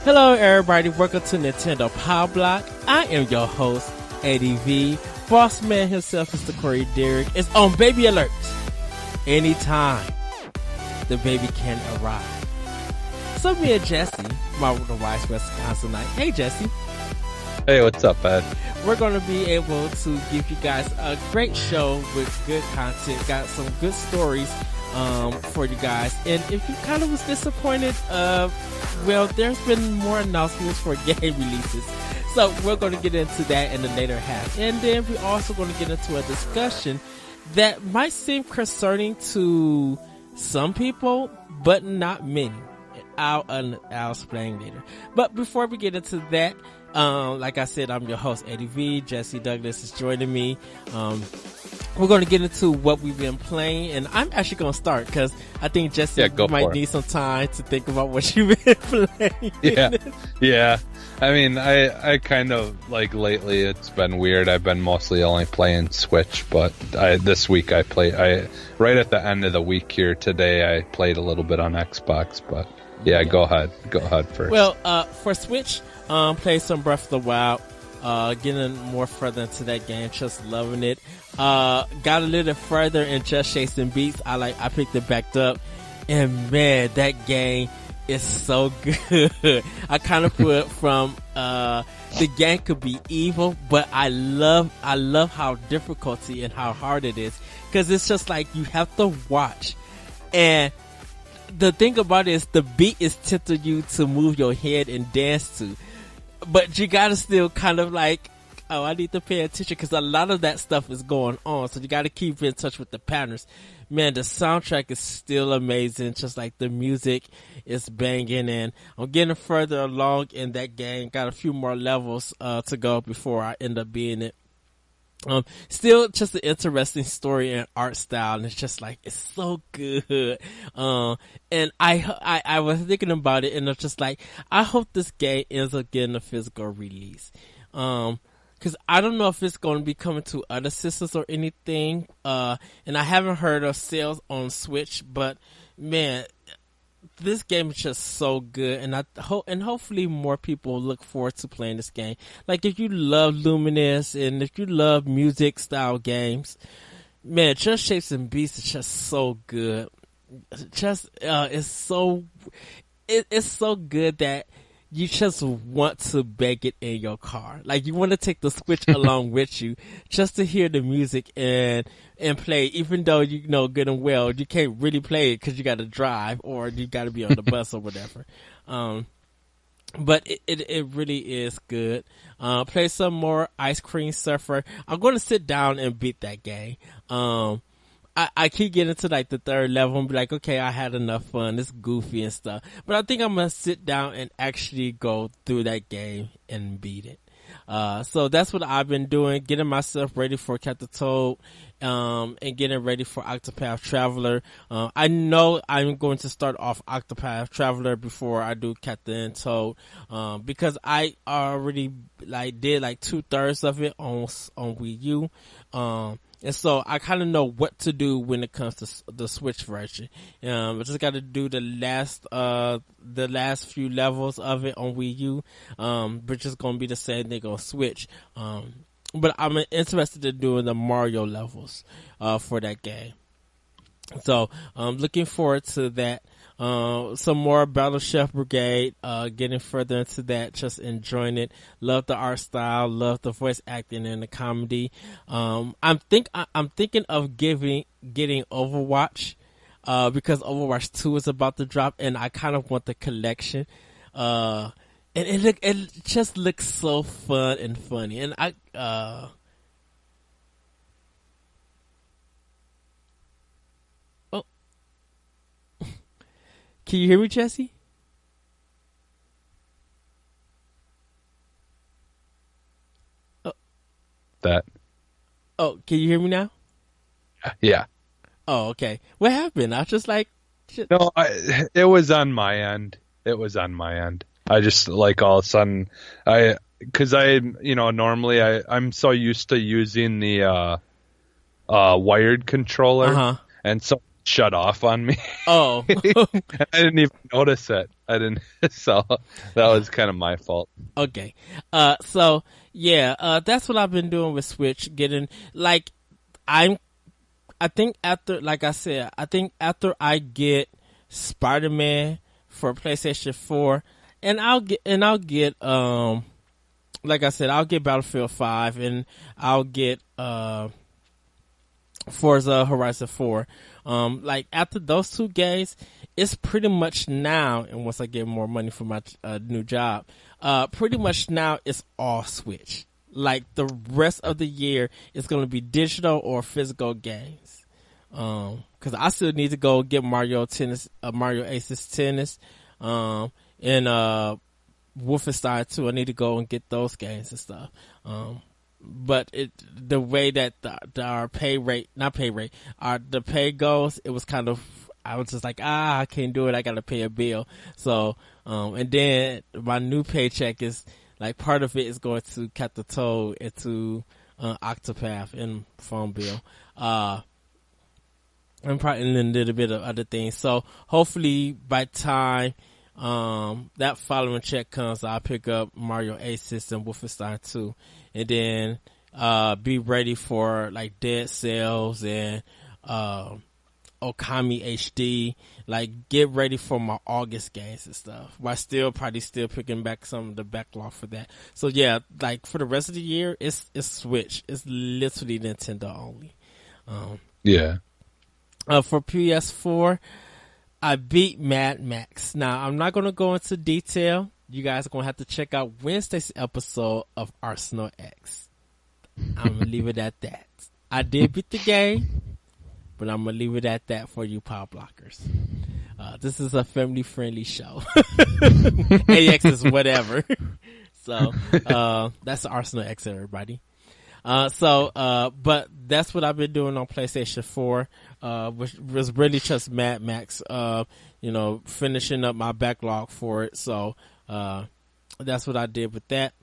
Hello everybody, welcome to Nintendo Pow Block. I am your host, Eddie V. Boss man himself, Mr. Corey Dirrig, is on baby alert. Anytime the baby can arrive. So me and Jesse, the wise Wisconsinite. Hey Jesse. Hey, what's up, Ed? We're going to be able to give you guys a great show with good content, got some good stories for you guys. And if you kind of was disappointed, well, there's been more announcements for game releases. So we're going to get into that in the later half. And then we're also going to get into a discussion that might seem concerning to some people, but not many. I'll explain later. But before we get into that, like I said, I'm your host, Eddie V. Jesse Douglas is joining me. We're going to get into what we've been playing, and I'm actually going to start because I think Jesse might need some time to think about what you've been playing. Yeah. I mean, I kind of, like, lately it's been weird. I've been mostly only playing Switch, but this week right at the end of the week here today, I played a little bit on Xbox, but yeah, go ahead first. Well, for Switch, play some Breath of the Wild. Getting more further into that game, just loving it. Got a little further in Just Chasing Beats. I picked it back up, and man, that game is so good. I kind of put from the game could be evil, but I love how difficulty and how hard it is, because it's just like you have to watch. And the thing about it is the beat is tempting you to move your head and dance to. But you gotta still kind of like, oh, I need to pay attention because a lot of that stuff is going on. So you gotta keep in touch with the patterns. Man, the soundtrack is still amazing. Just like the music is banging, and I'm getting further along in that game. Got a few more levels to go before I end up being it. Still just an interesting story and art style, and it's just like, it's so good. And I was thinking about it, and it's just like, I hope this game ends up getting a physical release. Cause I don't know if it's going to be coming to other systems or anything. And I haven't heard of sales on Switch, but man, this game is just so good, and hopefully more people look forward to playing this game. Like, if you love Luminous and if you love music style games, man, Just Chasing Beats is just so good. It's so good that you just want to beg it in your car. Like, you want to take the Switch along with you just to hear the music and play, even though you know good and well you can't really play it because you got to drive or you got to be on the bus or whatever. But it really is good. Play some more Ice Cream Surfer. I'm going to sit down and beat that game. I keep getting to like the third level and be like, okay, I had enough fun. It's goofy and stuff. But I think I'm going to sit down and actually go through that game and beat it. So that's what I've been doing, getting myself ready for Captain Toad, and getting ready for Octopath Traveler. I know I'm going to start off Octopath Traveler before I do Captain Toad, because I already did 2/3 of it on Wii U. And so I kind of know what to do when it comes to the Switch version. I just got to do the last few levels of it on Wii U, which is going to be the same thing on Switch. But I'm interested in doing the Mario levels for that game. So I'm looking forward to that. Some more Battle Chef Brigade, getting further into that, just enjoying it. Love the art style, love the voice acting and the comedy. I'm thinking of getting Overwatch, because Overwatch 2 is about to drop, and I kind of want the collection. And it just looks so fun and funny. And oh, can you hear me, Jesse? That. Oh, can you hear me now? Yeah. Oh, okay. What happened? I was just like, shit. No, it was on my end. It was on my end. I just like all of a sudden, because normally I'm so used to using the wired controller, and so it shut off on me. Oh, I didn't even notice it. I didn't, so that was kind of my fault. okay. So yeah, that's what I've been doing with Switch. Getting like, I think after, like I said, I think after I get Spider-Man for PlayStation 4, and I'll get like I said, I'll get Battlefield 5, and I'll get Forza Horizon 4. Like after those two games, it's pretty much now, and once I get more money for my new job, pretty much now it's all Switch. Like the rest of the year is going to be digital or physical games. Cause I still need to go get Mario Aces Tennis, and Wolfenstein 2. I need to go and get those games and stuff. But the way that our the pay goes, it was kind of, I was just like, I can't do it. I got to pay a bill. So, and then my new paycheck is like, part of it is going to cut the toll into, Octopath and phone bill. And probably a little bit of other things. So hopefully by time, that following check comes, I'll pick up Mario Aces and Wolfenstein 2, and then be ready for like Dead Cells and Okami HD. Like get ready for my August games and stuff. While still picking back some of the backlog for that. So yeah, like for the rest of the year, it's Switch. It's literally Nintendo only. Yeah. For PS4, I beat Mad Max. Now, I'm not going to go into detail. You guys are going to have to check out Wednesday's episode of Arsenal X. I'm going to leave it at that. I did beat the game, but I'm going to leave it at that for you Pow Blockers. This is a family-friendly show. AX is whatever. So, that's Arsenal X, everybody. But that's what I've been doing on PlayStation 4, which was really just Mad Max, finishing up my backlog for it. So, that's what I did with that.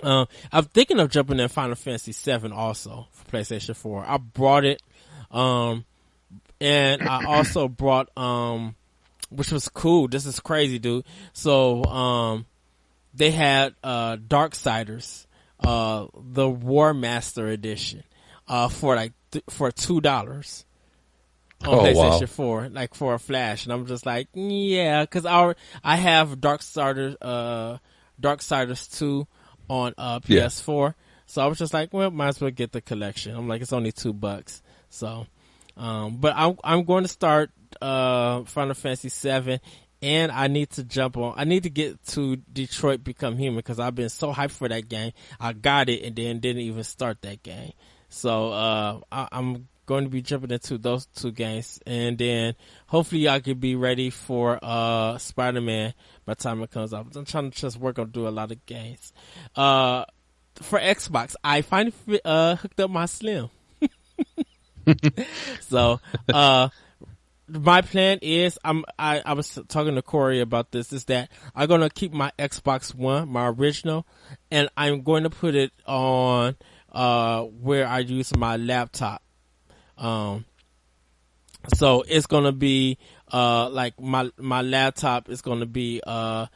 I'm thinking of jumping in Final Fantasy 7 also for PlayStation 4. I brought it, and I also brought, which was cool. This is crazy, dude. So, they had, Darksiders, the War Master edition, for $2 on PlayStation 4, like for a flash. And I'm just like, yeah, cause I have Darksiders 2 on, PS4. Yeah. So I was just like, well, might as well get the collection. I'm like, it's only $2. So, but I'm going to start, Final Fantasy 7. And I need to I need to get to Detroit Become Human, because I've been so hyped for that game. I got it and then didn't even start that game. So, I'm going to be jumping into those two games, and then hopefully I can be ready for, Spider-Man by the time it comes out. I'm trying to just work on doing a lot of games. For Xbox, I finally, hooked up my Slim. So, my plan is, I was talking to Corey about this, is that I'm going to keep my Xbox One, my original, and I'm going to put it on, where I use my laptop. So it's going to be, like my laptop is going to be, it's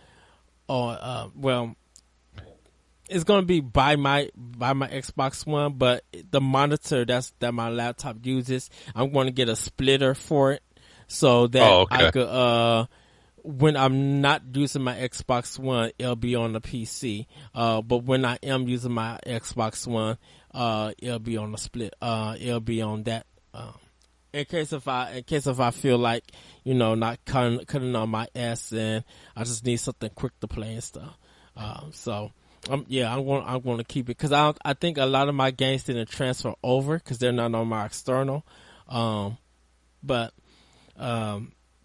going to be by my Xbox One, but the monitor that my laptop uses, I'm going to get a splitter for it. So that I could, when I'm not using my Xbox One, it'll be on the PC. But when I am using my Xbox One, it'll be on the split. It'll be on that, in case if I feel like, not cutting on my S, and I just need something quick to play and stuff. So yeah, I'm going to keep it because I think a lot of my games didn't transfer over because they're not on my external. But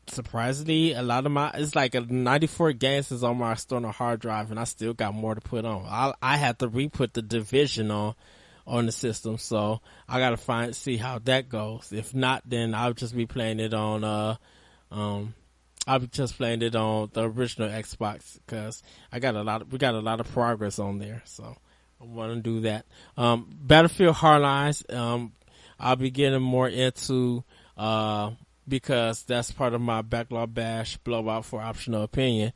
surprisingly, a lot of it's like 94 games is on my external hard drive, and I still got more to put on. I had to re-put the Division on the system, so I gotta see how that goes. If not, then I'll just be playing it on I'll be just playing it on the original Xbox because we got a lot of progress on there, so I want to do that. Battlefield Hardlines, I'll be getting more into because that's part of my Backlog Bash blowout for optional opinion.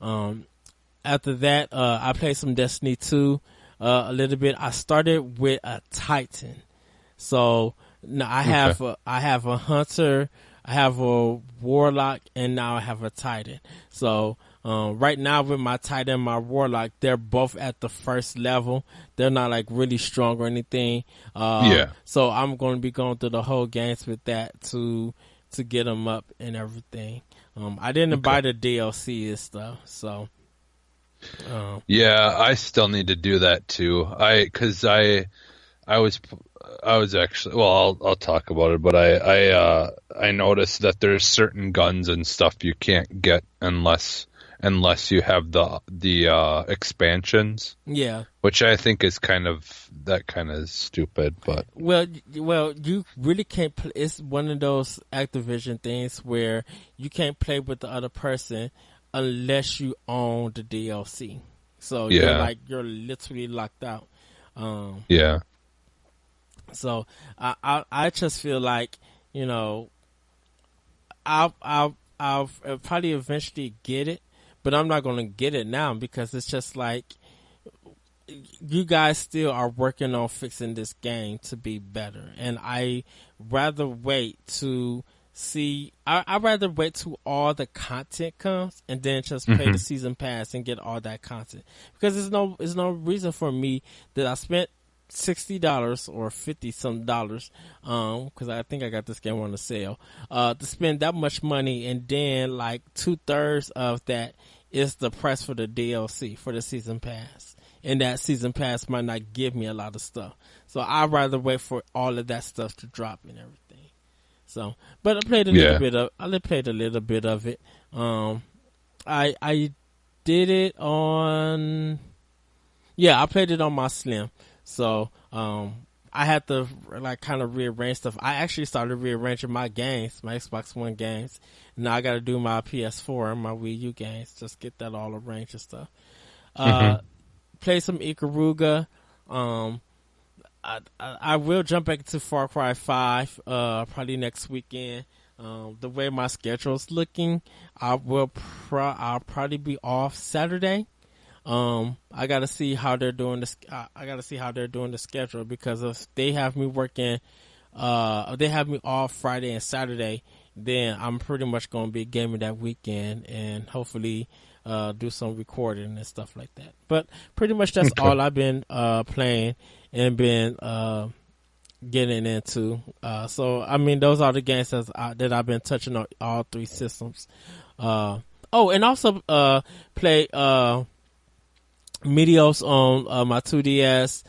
After that, I played some Destiny 2 a little bit. I started with a Titan, so now I have a Hunter, I have a Warlock, and now I have a Titan. So right now with my Titan and my Warlock, they're both at the first level. They're not like really strong or anything. So I'm going to be going through the whole games with that to get them up and everything. I didn't buy the DLC and stuff, so. Yeah, I still need to do that too. Because I was actually, well, I'll talk about it, but I noticed that there's certain guns and stuff you can't get unless you have the expansions. Yeah. Which I think is kind of stupid, but well, you really can't play. It's one of those Activision things where you can't play with the other person unless you own the DLC. So you're literally locked out. Yeah. So I just feel like, I'll probably eventually get it, but I'm not going to get it now because it's just like you guys still are working on fixing this game to be better, and I rather wait to see. I'd rather wait till all the content comes and then just pay the season pass and get all that content, because there's no reason for me that I spent $60 or $50 dollars, because I think I got this game on the sale, to spend that much money, and then like 2/3 of that is the price for the DLC for the season pass, and that season pass might not give me a lot of stuff. So I'd rather wait for all of that stuff to drop and everything. So, but I played a little bit of it. I did it on. Yeah, I played it on my Slim. So, I had to like kind of rearrange stuff. I actually started rearranging my games, my Xbox One games. Now I got to do my PS4 and my Wii U games, just get that all arranged and stuff. Play some Ikaruga. I will jump back to Far Cry 5 probably next weekend. The way my schedule's looking, I'll probably be off Saturday. I gotta see how they're doing this. I gotta see how they're doing the schedule, because if they have me working, if they have me off Friday and Saturday, then I'm pretty much gonna be gaming that weekend and hopefully do some recording and stuff like that. But pretty much that's all I've been playing and been getting into. So I mean, those are the games that I've been touching on all three systems. And also play Meteos on my 2DS.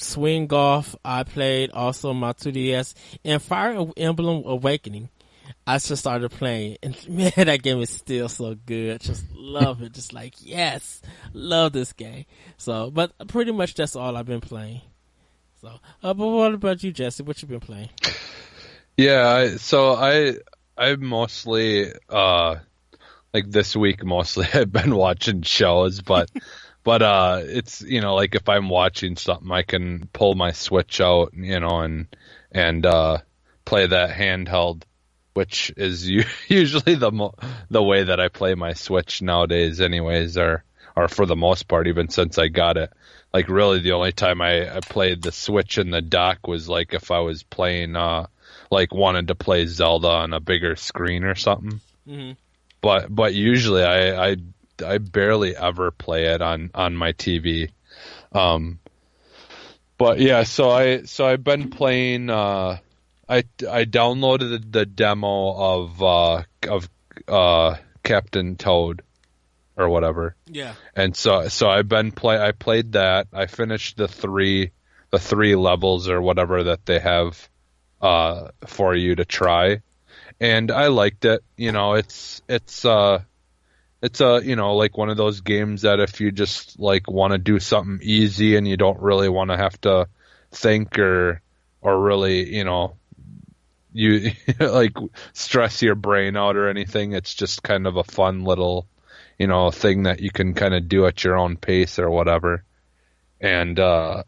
Swing Golf I played also on my 2DS, and Fire Emblem Awakening I just started playing, and man, that game is still so good. Just love it. Just like, yes, love this game. So, but pretty much that's all I've been playing. So, but what about you, Jesse? What you been playing? Yeah, I mostly like this week mostly I've been watching shows, but it's, like if I'm watching something, I can pull my Switch out, and play that handheld, which is usually the way that I play my Switch nowadays anyways, or for the most part, even since I got it. Like really the only time I played the Switch in the dock was like if I was playing, like wanted to play Zelda on a bigger screen or something. Mm-hmm. But usually I barely ever play it on my TV. But yeah, so I've been playing I downloaded the demo of Captain Toad or whatever. Yeah. And so I played that. I finished the three levels or whatever that they have for you to try. And I liked it. It's like one of those games that if you just like want to do something easy and you don't really want to have to think or really, you like stress your brain out or anything, it's just kind of a fun little, thing that you can kind of do at your own pace or whatever. And I'm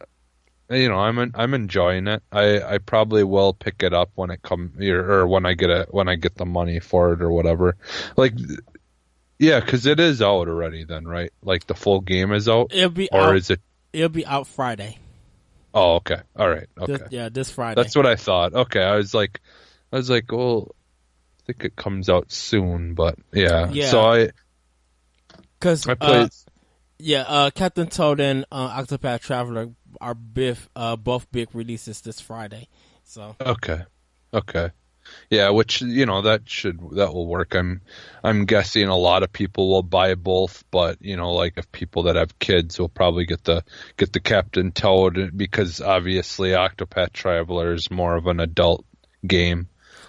enjoying it. I probably will pick it up when it or when I get the money for it or whatever. Like, yeah, because it is out already then, right? Like the full game is out? Is it? It'll be out Friday. Oh, okay. All right. Okay. This Friday. That's what I thought. Okay. I was like, well, I think it comes out soon, but yeah. So I played. Captain Toad and Octopath Traveler are both big releases this Friday. So Okay. Yeah, which that will work. I'm guessing a lot of people will buy both, but like if people that have kids will probably get the Captain Toad because obviously Octopath Traveler is more of an adult game.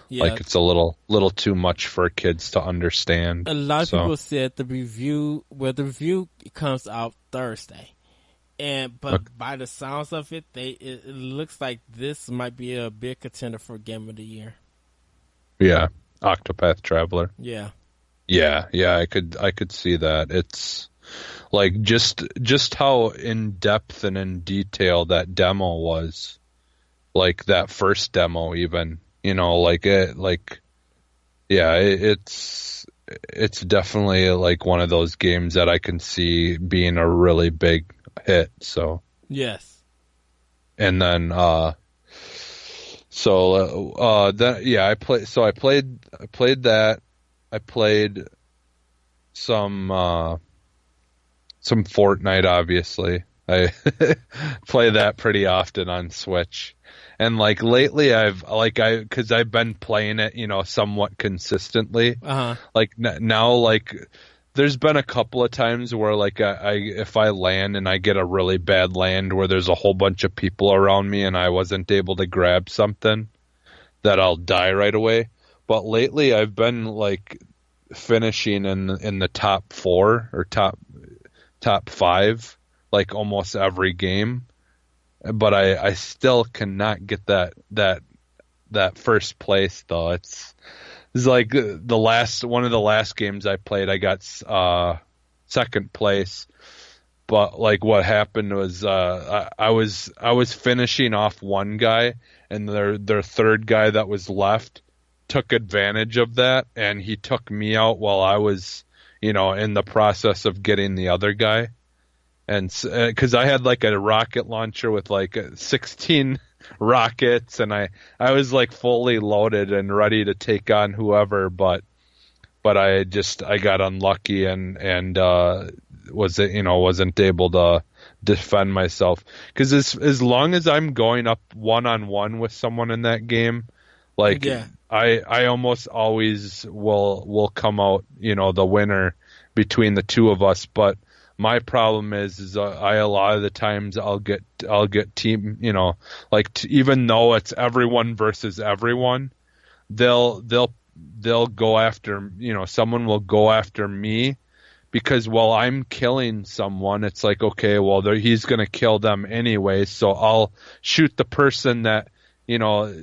Yeah. Like it's a little too much for kids to understand. A lot of people said the review comes out Thursday. But by the sounds of it, it looks like this might be a big contender for Game of the Year. Yeah, Octopath Traveler. Yeah, I could see that. It's like just how in depth and in detail that demo was, like that first demo even. It's definitely like one of those games that I can see being a really big hit. So yes, and then I played that. I played some Fortnite, obviously. I play that pretty often on Switch. And like lately cause I've been playing it, somewhat consistently. Uh-huh. Like now, like there's been a couple of times where like if I land and I get a really bad land where there's a whole bunch of people around me and I wasn't able to grab something, that I'll die right away. But lately I've been like finishing in the top 4 or top 5 like almost every game. But I still cannot get that first place though. It's like one of the last games I played, I got second place. But like what happened was I was finishing off one guy, and their third guy that was left took advantage of that, and he took me out while I was in the process of getting the other guy. And because I had like a rocket launcher with like 16 rockets, and I was like fully loaded and ready to take on whoever, but I got unlucky and wasn't able to defend myself. Because as long as I'm going up 1-on-1 with someone in that game, like I almost always will come out the winner between the two of us. But my problem is I a lot of the times I'll get team, even though it's everyone versus everyone, they'll go after, someone will go after me, because while I'm killing someone, it's like, okay, well he's going to kill them anyway, so I'll shoot the person that,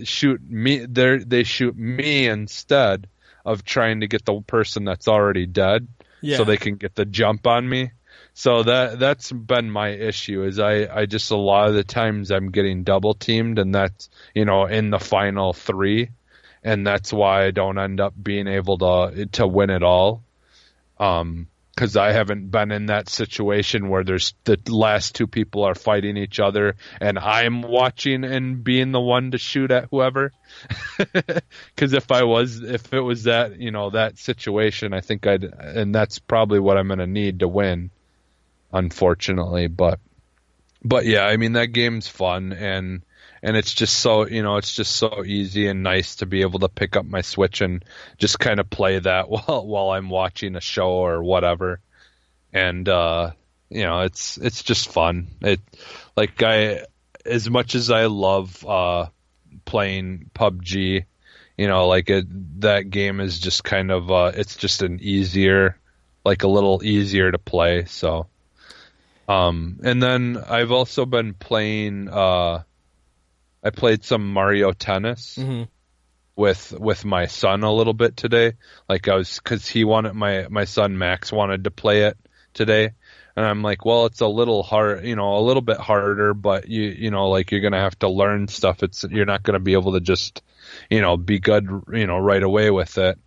shoot me. They shoot me instead of trying to get the person that's already dead, so they can get the jump on me. So that's been my issue, is I just a lot of the times I'm getting double teamed, and that's, in the final 3, and that's why I don't end up being able to win it all. Because I haven't been in that situation where there's the last 2 people are fighting each other and I'm watching and being the one to shoot at whoever. Because if it was that, that situation, I think and that's probably what I'm going to need to win, unfortunately. But but yeah, I mean that game's fun, and it's just so it's just so easy and nice to be able to pick up my Switch and just kind of play that while I'm watching a show or whatever. And it's just fun. It like I as much as I love playing PUBG, that game is just kind of it's just an easier, like a little easier to play. So and then I've also been playing I played some Mario Tennis Mm-hmm. with my son a little bit today. Like because he wanted my son Max wanted to play it today, and I'm like, well, it's a little hard, a little bit harder, but like you're gonna have to learn stuff. You're not gonna be able to just, be good, right away with it.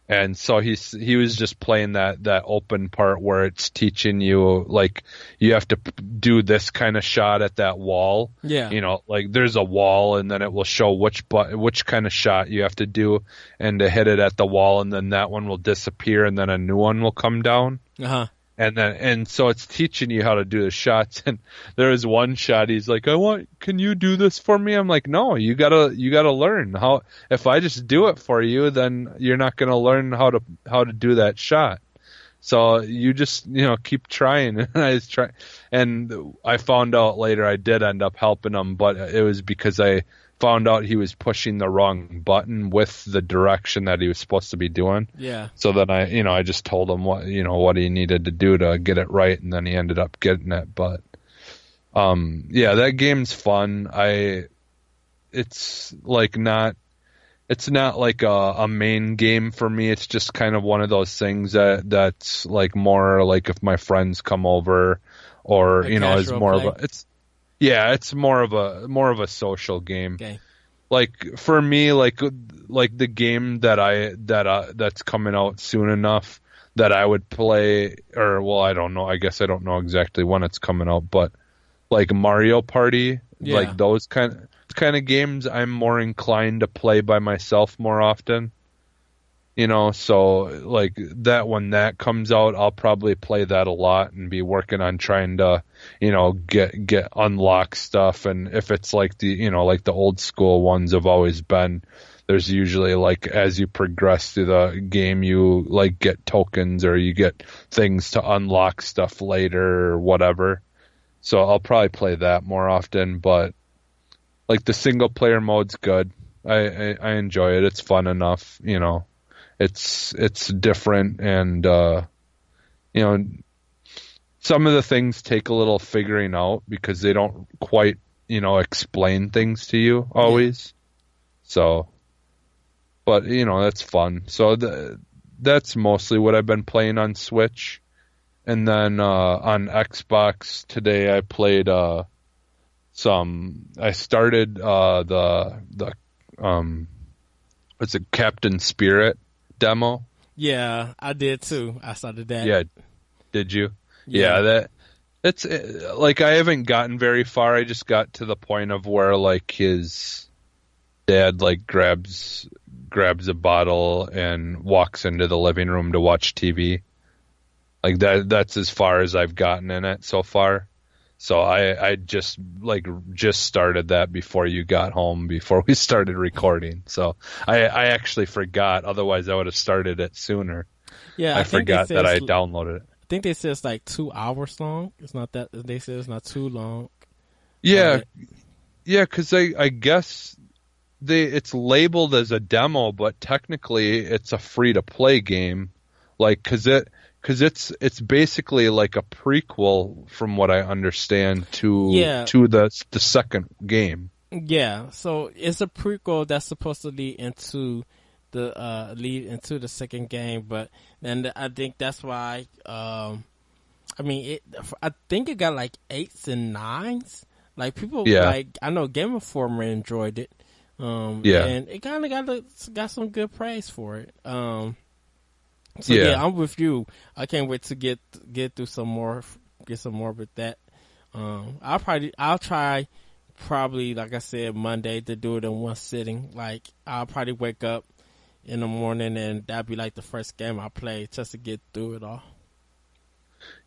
And so he was just playing that open part where it's teaching you, like, you have to do this kind of shot at that wall. Yeah. Like there's a wall, and then it will show which kind of shot you have to do and to hit it at the wall, and then that one will disappear, and then a new one will come down. Uh-huh. And so it's teaching you how to do the shots. And there was one shot, he's like, can you do this for me? I'm like, no, you gotta learn how. If I just do it for you, then you're not gonna learn how to do that shot. So you just, keep trying. And I was trying, and I found out later I did end up helping him, but it was because I found out he was pushing the wrong button with the direction that he was supposed to be doing. Yeah. So then I just told him what he needed to do to get it right, and then he ended up getting it. But yeah, that game's fun. It's not like a main game for me. It's just kind of one of those things that's like more like if my friends come over, or is more play. of a it's more of a social game. Okay. Like for me, like the game that's coming out soon enough that I would play, or well, I don't know. I guess I don't know exactly when it's coming out, but like Mario Party, like those kind of games, I'm more inclined to play by myself more often. So like that when that comes out, I'll probably play that a lot and be working on trying to, get unlock stuff. And if it's like like the old school ones have always been, there's usually like as you progress through the game, you like get tokens or you get things to unlock stuff later or whatever. So I'll probably play that more often, but like the single player mode's good. I enjoy it. It's fun enough, It's different, and some of the things take a little figuring out because they don't quite explain things to you always. So, but that's fun. So that's mostly what I've been playing on Switch, and then on Xbox today I played some. I started the what's it, Captain Spirit demo. Yeah, I did too. I started that. Yeah, did you? Yeah, it's like I haven't gotten very far. I just got to the point of where like his dad like grabs a bottle and walks into the living room to watch TV. Like that's as far as I've gotten in it so far. So I just started that before you got home, before we started recording. So I actually forgot. Otherwise, I would have started it sooner. Yeah, I forgot that I downloaded it. I think they said it's like 2 hours long. It's not that. They said it's not too long. Yeah, because I guess it's labeled as a demo, but technically it's a free to play game. Like because it's basically like a prequel, from what I understand, to the second game. Yeah, so it's a prequel that's supposed to lead into the second game, but then I think that's why. I think it got like 8s and 9s. Like people, like I know Game Informer enjoyed it. And it kind of got some good praise for it. So yeah, I'm with you. I can't wait to get through some more, get some more with that. I'll try probably, like I said, Monday to do it in one sitting. Like I'll probably wake up in the morning and that'll be like the first game I play just to get through it all.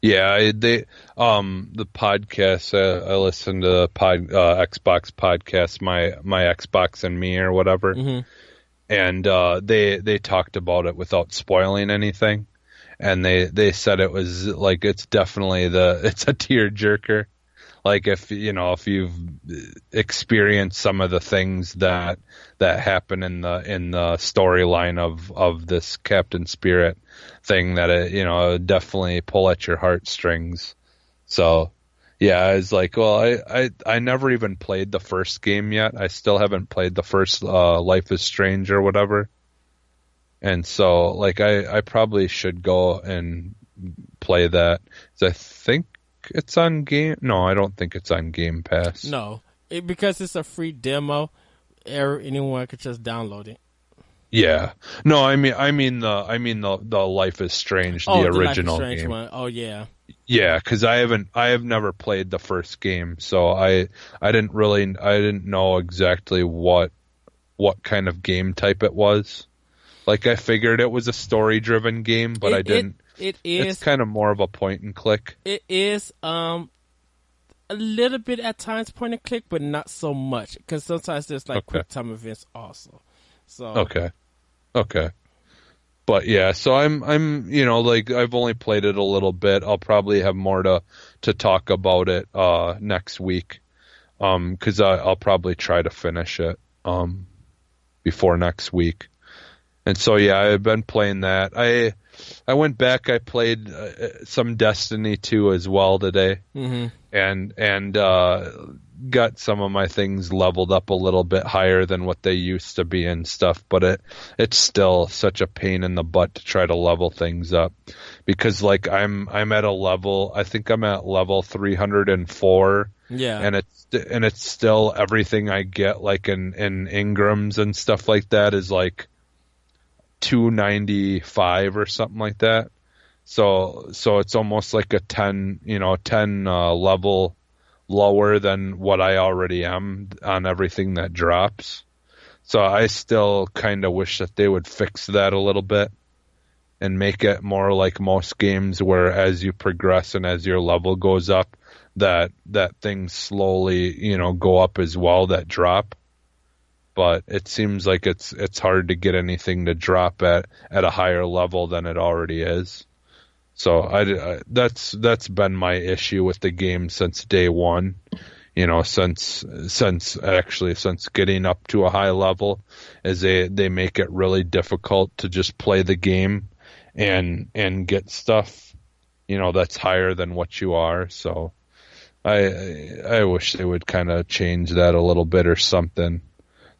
The podcast, I listened to Xbox podcast, my Xbox and me or whatever. Hmm. And, they talked about it without spoiling anything. And they said it was like, it's definitely it's a tearjerker. Like if you've experienced some of the things that happen in the storyline of this Captain Spirit thing, that it definitely pull at your heartstrings. So yeah, I was like, well, I never even played the first game yet. I still haven't played the first Life is Strange or whatever. And so like I probably should go and play that. 'Cause I think it's on Game. No, I don't think it's on Game Pass. No, because it's a free demo. Anyone could just download it. Yeah. No, I mean the Life is Strange, the original Life is Strange game. one. Oh yeah. Yeah, because I have never played the first game, so I didn't know exactly what kind of game type it was. Like I figured it was a story driven game, but I didn't. It is. It's kind of more of a point and click. It is a little bit at times point and click, but not so much, because sometimes there's like quick time events also. So Okay. But yeah, so I'm like I've only played it a little bit. I'll probably have more to talk about it next week. 'Cause I'll probably try to finish it before next week. And so yeah, I've been playing that. I went back. I played some Destiny 2 as well today, and got some of my things leveled up a little bit higher than what they used to be and stuff. But it's still such a pain in the butt to try to level things up, because like I'm at a level. I think I'm at level 304. yeah, and it's still everything I get like in Ingrams and stuff like that is like 295 or something like that. So it's almost like a 10 level lower than what I already am on everything that drops. So I still kind of wish that they would fix that a little bit and make it more like most games, where as you progress and as your level goes up, that things slowly, go up as well, that drop. But it seems like it's hard to get anything to drop at a higher level than it already is. So that's been my issue with the game since day one. Since getting up to a high level, is they make it really difficult to just play the game and get stuff, that's higher than what you are. So I wish they would kind of change that a little bit or something.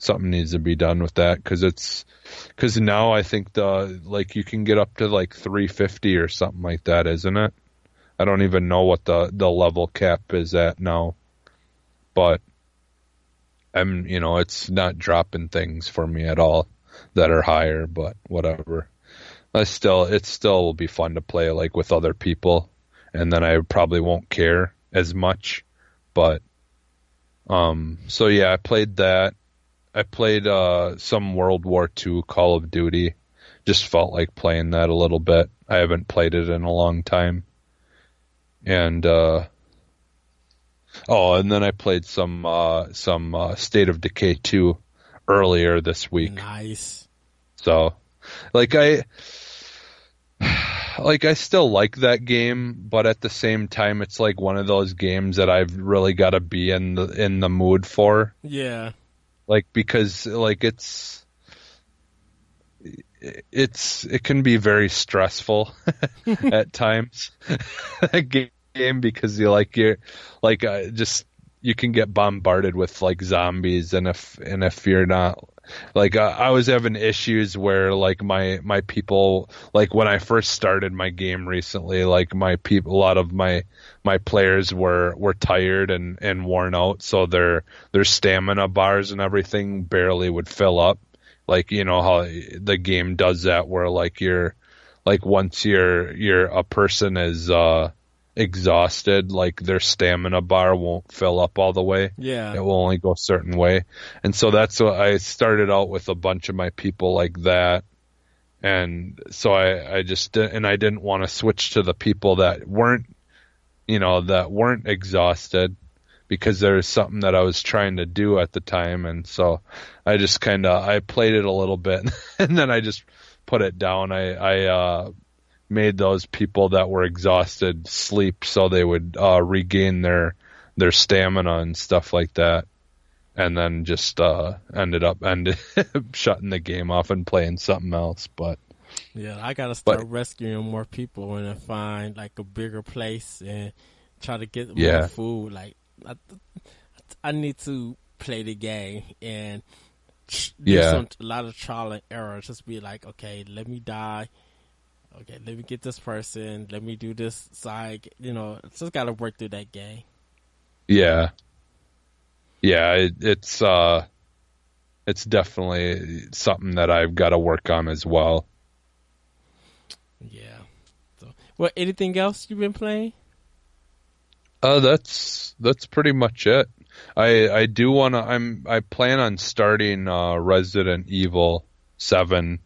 Something needs to be done with that, because now I think you can get up to like 350 or something like that, isn't it? I don't even know what the level cap is at now, but it's not dropping things for me at all that are higher, but whatever. It still will be fun to play like with other people, and then I probably won't care as much, but so yeah, I played that. I played some World War II Call of Duty. Just felt like playing that a little bit. I haven't played it in a long time. And and then I played some State of Decay 2 earlier this week. Nice. So, I still like that game, but at the same time, it's like one of those games that I've really got to be in the mood for. Yeah. Because it can be very stressful at times, that game, because you can get bombarded with like zombies, and if you're not I was having issues where like my people, like when I first started my game recently, like a lot of my players were tired and worn out, so their stamina bars and everything barely would fill up. Like, how the game does that, where like you're like, once a person is exhausted, like their stamina bar won't fill up all the way. Yeah. It will only go a certain way. And so that's what I started out with, a bunch of my people like that. And so I just, and I didn't want to switch to the people that weren't, that weren't exhausted, because there was something that I was trying to do at the time. And so I just I played it a little bit and then I just put it down. I made those people that were exhausted sleep so they would regain their stamina and stuff like that. And then just ended up shutting the game off and playing something else. But yeah, I gotta start rescuing more people and then find like a bigger place and try to get more food. Like I need to play the game and do a lot of trial and error. Just be like, okay, let me die. Okay, let me get this person. Let me do this side. Just gotta work through that game. Yeah. Yeah, it's definitely something that I've got to work on as well. Yeah. So, well, anything else you've been playing? That's pretty much it. I do I plan on starting Resident Evil 7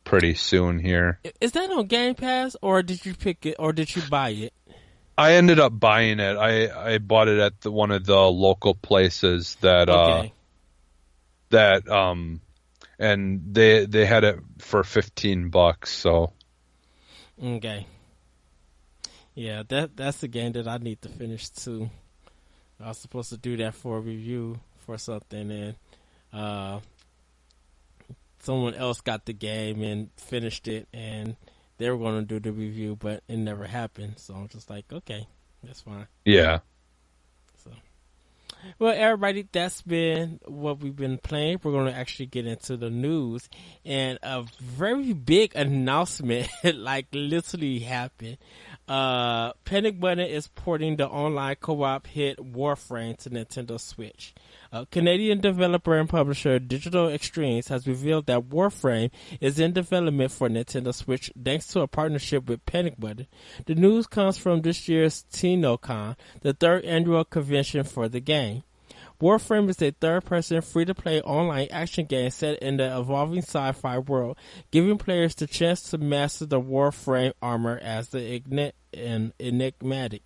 pretty soon here. Is that on Game Pass, or did you pick it, or did you buy it? I ended up buying it. I bought it at one of the local places that and they had it for $15, so. Okay. Yeah, that's the game that I need to finish too. I was supposed to do that for a review for something, and someone else got the game and finished it, and they were going to do the review, but it never happened. So I'm just like, okay, that's fine. Yeah. So, well, everybody, that's been what we've been playing. We're going to actually get into the news, and a very big announcement, like literally happened. Panic Button is porting the online co-op hit Warframe to Nintendo Switch. Canadian developer and publisher Digital Extremes has revealed that Warframe is in development for Nintendo Switch thanks to a partnership with Panic Button. The news comes from this year's TinoCon, the third annual convention for the game. Warframe is a third-person, free-to-play online action game set in the evolving sci-fi world, giving players the chance to master the Warframe armor as the enigmatic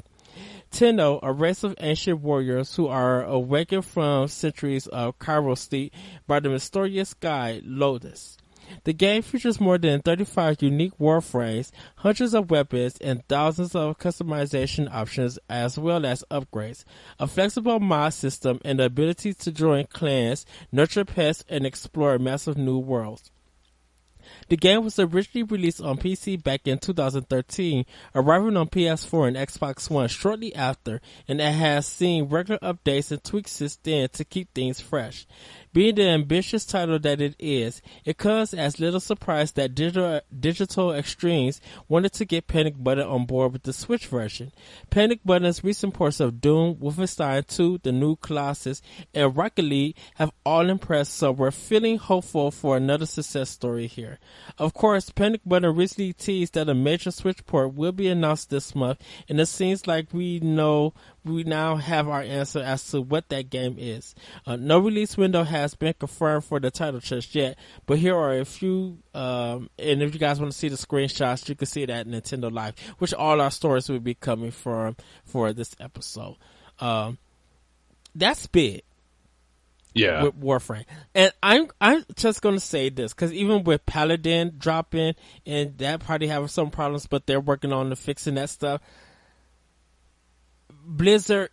Tenno, a race of ancient warriors who are awakened from centuries of chiral sleep by the mysterious guide Lotus. The game features more than 35 unique warframes, hundreds of weapons, and thousands of customization options as well as upgrades, a flexible mod system, and the ability to join clans, nurture pets, and explore massive new worlds. The game was originally released on PC back in 2013, arriving on PS4 and Xbox One shortly after, and it has seen regular updates and tweaks since then to keep things fresh. Being the ambitious title that it is, it comes as little surprise that Digital Extremes wanted to get Panic Button on board with the Switch version. Panic Button's recent ports of Doom, Wolfenstein 2, The New Colossus, and Rocket League have all impressed, so we're feeling hopeful for another success story here. Of course, Panic Button recently teased that a major Switch port will be announced this month, and it seems like we now have our answer as to what that game is. No release window has been confirmed for the title just yet, but here are a few, and if you guys want to see the screenshots, you can see it at Nintendo Live, which all our stories will be coming from for this episode. That's big. Yeah. With Warframe. And I'm just going to say this, because even with Paladin dropping, and that probably having some problems, but they're working on fixing that stuff. Blizzard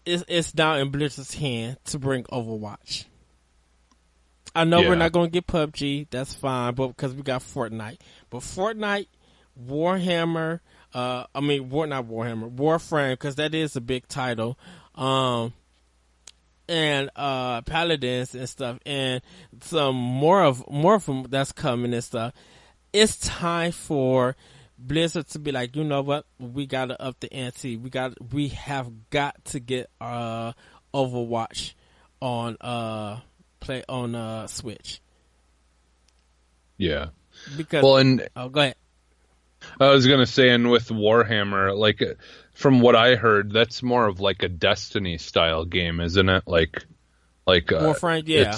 is now in Blizzard's hand to bring Overwatch. I know we're not going to get PUBG, that's fine, but because we got Fortnite. But Fortnite, Warhammer, not Warhammer, Warframe, because that is a big title, and Paladins and stuff, and some more of them that's coming and stuff. It's time for Blizzard to be like, you know what, we gotta up the ante. We have got to get Overwatch on play on Switch. Yeah. Because go ahead. I was gonna say, and with Warhammer, like from what I heard, that's more of like a Destiny style game, isn't it? Like Warframe, yeah.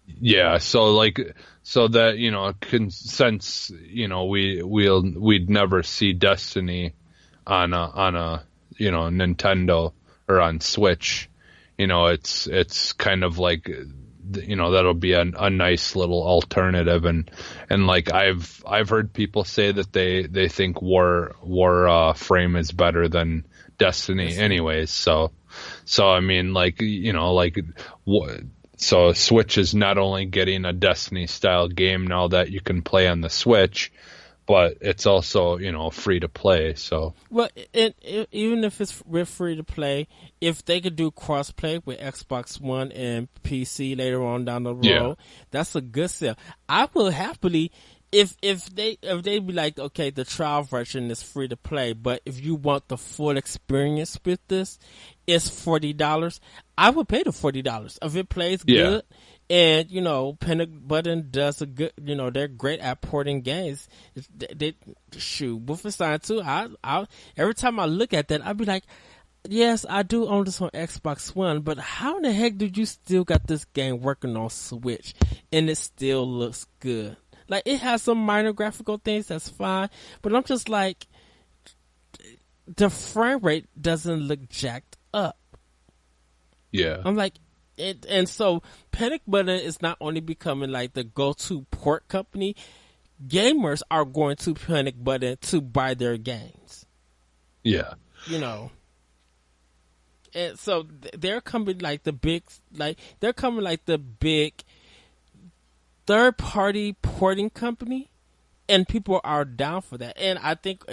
Yeah, so that since we'd never see Destiny on a Nintendo or on Switch, it's kind of like that'll be a nice little alternative, and like I've heard people say that they think Warframe is better than Destiny anyways, so I mean, so Switch is not only getting a Destiny style game now that you can play on the Switch, but it's also free to play. So Well, even if it's with free to play, if they could do cross-play with Xbox One and PC later on down the road, yeah, that's a good sell. I will happily, if they be like, okay, the trial version is free to play, but if you want the full experience with this, it's $40. I would pay the $40 if it plays yeah, good. And Panic Button does a good. They're great at porting games. They shoot Wolfenstein 2. I every time I look at that, I'd be like, yes, I do own this on Xbox One, but how in the heck do you still got this game working on Switch and it still looks good? Like, it has some minor graphical things that's fine, but I'm just like, the frame rate doesn't look jacked up. yeah. I'm like, and so Panic Button is not only becoming like the go-to port company, gamers are going to Panic Button to buy their games. Yeah. And so they're coming like the big, third-party porting company, and people are down for that. And I think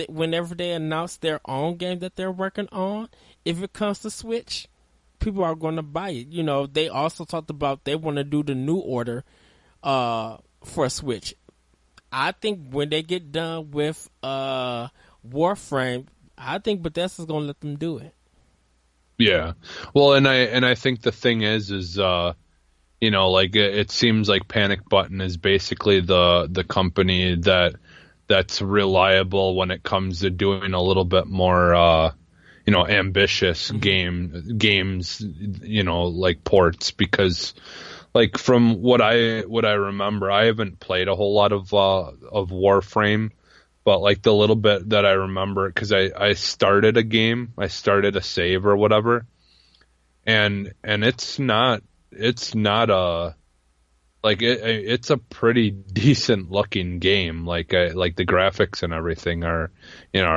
whenever they announce their own game that they're working on, if it comes to Switch, people are going to buy it. They also talked about they want to do the New Order for Switch. I think when they get done with Warframe, I think Bethesda's going to let them do it. Yeah. Well, and I think the thing is it seems like Panic Button is basically the company that's reliable when it comes to doing a little bit more ambitious games, like ports, because like from what I remember, I haven't played a whole lot of Warframe, but like the little bit that I remember, because I started a game, I started a save or whatever, and it's not a like it's a pretty decent looking game. Like the graphics and everything are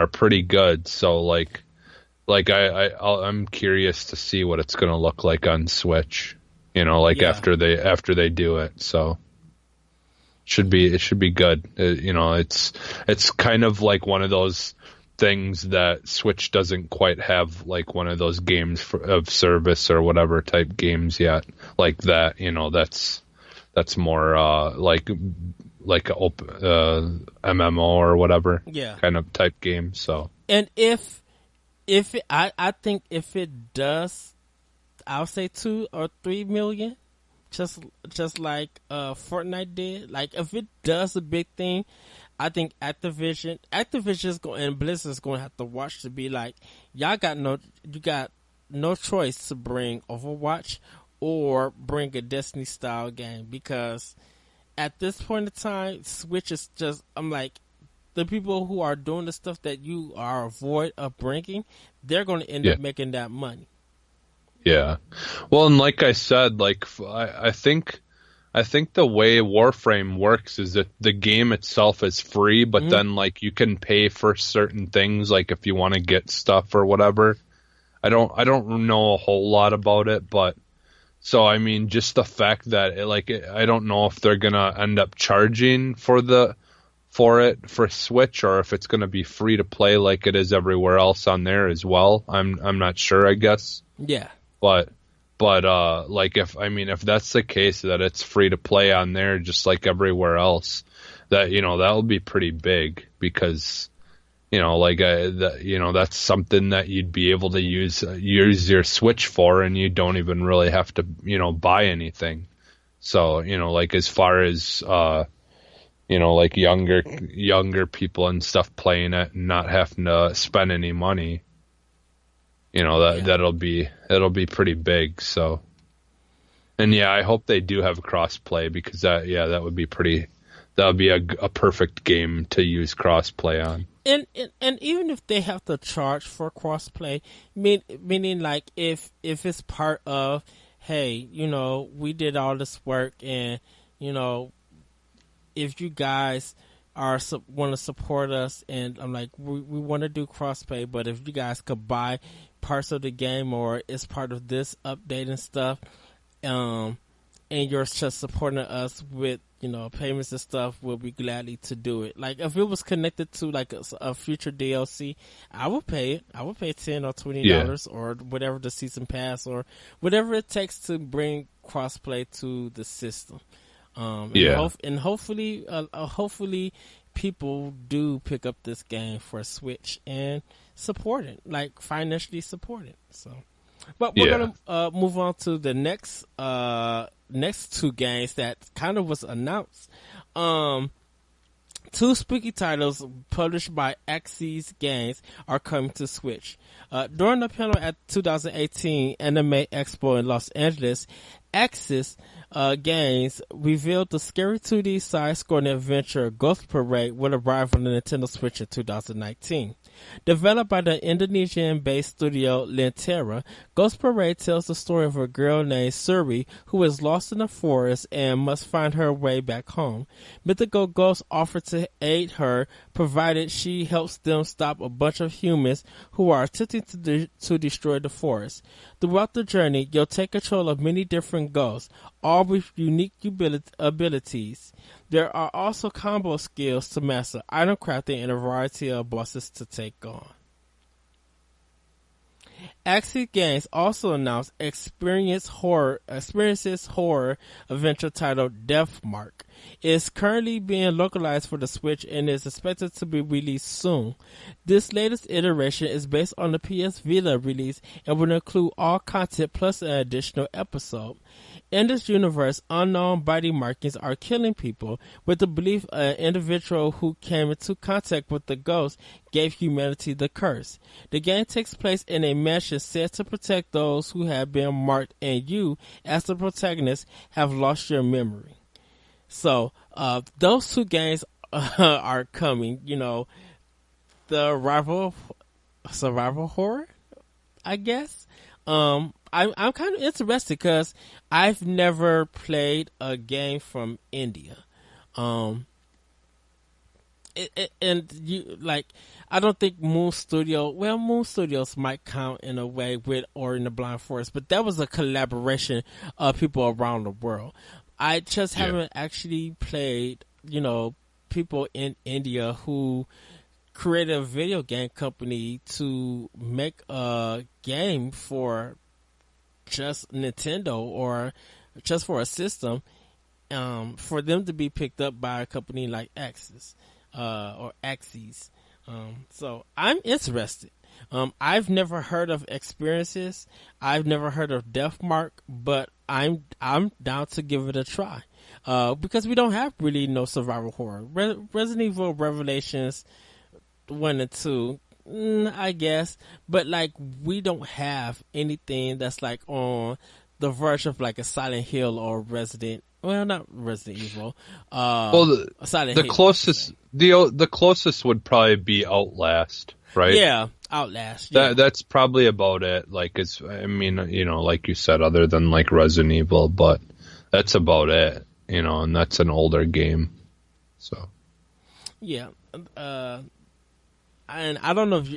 pretty good. So I'm curious to see what it's going to look like on Switch, after they do it. So it should be good. It's kind of like one of those things that Switch doesn't quite have, like one of those games of service or whatever type games yet, like that. That's more like a MMO or whatever kind of type game. So and I think if it does, I'll say 2 or 3 million, just like Fortnite did. Like, if it does a big thing, I think Activision's going and Blizzard's going to have to watch to be like, you got no choice to bring Overwatch or bring a Destiny style game, because at this point in time, Switch is just, I'm like, the people who are doing the stuff that you are avoid of bringing, they're going to end up making that money. Yeah. Well, and like I said, like I think the way Warframe works is that the game itself is free, but then like you can pay for certain things, like if you want to get stuff or whatever. I don't know a whole lot about it, but so I mean, just the fact that I don't know if they're gonna end up charging for it for Switch, or if it's gonna be free to play like it is everywhere else on there as well. I'm not sure, I guess. Yeah. But like if that's the case, that it's free to play on there just like everywhere else, that that will be pretty big, because that's something that you'd be able to use your Switch for, and you don't even really have to buy anything. So like as far as like younger people and stuff playing it and not having to spend any money, it'll be pretty big. So And yeah, I hope they do have crossplay because that would be a perfect game to use crossplay on. And even if they have to charge for crossplay, meaning like if it's part of, hey, we did all this work, and if you guys want to support us, and I'm like, we want to do crossplay, but if you guys could buy parts of the game or it's part of this update and stuff, and you're just supporting us with payments and stuff, we'll be gladly to do it. Like if it was connected to like a future DLC, I would pay it. I would pay $10 or $20 or whatever the season pass or whatever it takes to bring crossplay to the system. And hopefully people do pick up this game for Switch and support it, like financially support it. So, but we're gonna move on to the next two games that kind of was announced. Two spooky titles published by Axis Games are coming to Switch. During the panel at 2018 Anime Expo in Los Angeles, Axis Games revealed the scary 2D side-scrolling adventure Ghost Parade will arrive on the Nintendo Switch in 2019. Developed by the Indonesian-based studio Lentera, Ghost Parade tells the story of a girl named Suri who is lost in the forest and must find her way back home. Mythical ghosts offer to aid her, provided she helps them stop a bunch of humans who are attempting to destroy the forest. Throughout the journey, you'll take control of many different ghosts, all with unique abilities. There are also combo skills to master, item crafting, and a variety of bosses to take on. Axis Games also announced Experience's horror adventure titled Death Mark. It is currently being localized for the Switch and is expected to be released soon. This latest iteration is based on the PS Vita release and will include all content plus an additional episode. In this universe, unknown body markings are killing people, with the belief an individual who came into contact with the ghost gave humanity the curse. The game takes place in a mansion set to protect those who have been marked, and you, as the protagonist, have lost your memory. So, those two games are coming. The survival horror, I guess. I'm kind of interested because I've never played a game from India. And I don't think Moon Studios might count in a way with Ori and the Blind Forest, but that was a collaboration of people around the world. I just haven't actually played, people in India who created a video game company to make a game for just Nintendo or just for a system, for them to be picked up by a company like Axis, or Axis. So I'm interested. I've never heard of Experiences. I've never heard of Death Mark, but I'm down to give it a try. Because we don't have really no survival horror. Resident Evil Revelations 1 and 2, I guess, but like we don't have anything that's like on the verge of like a Silent Hill or not Resident Evil. The closest would probably be Outlast, right? Yeah, Outlast. Yeah. That's probably about it. Like like you said, other than like Resident Evil, but that's about it. And that's an older game. So. Yeah. And I don't know if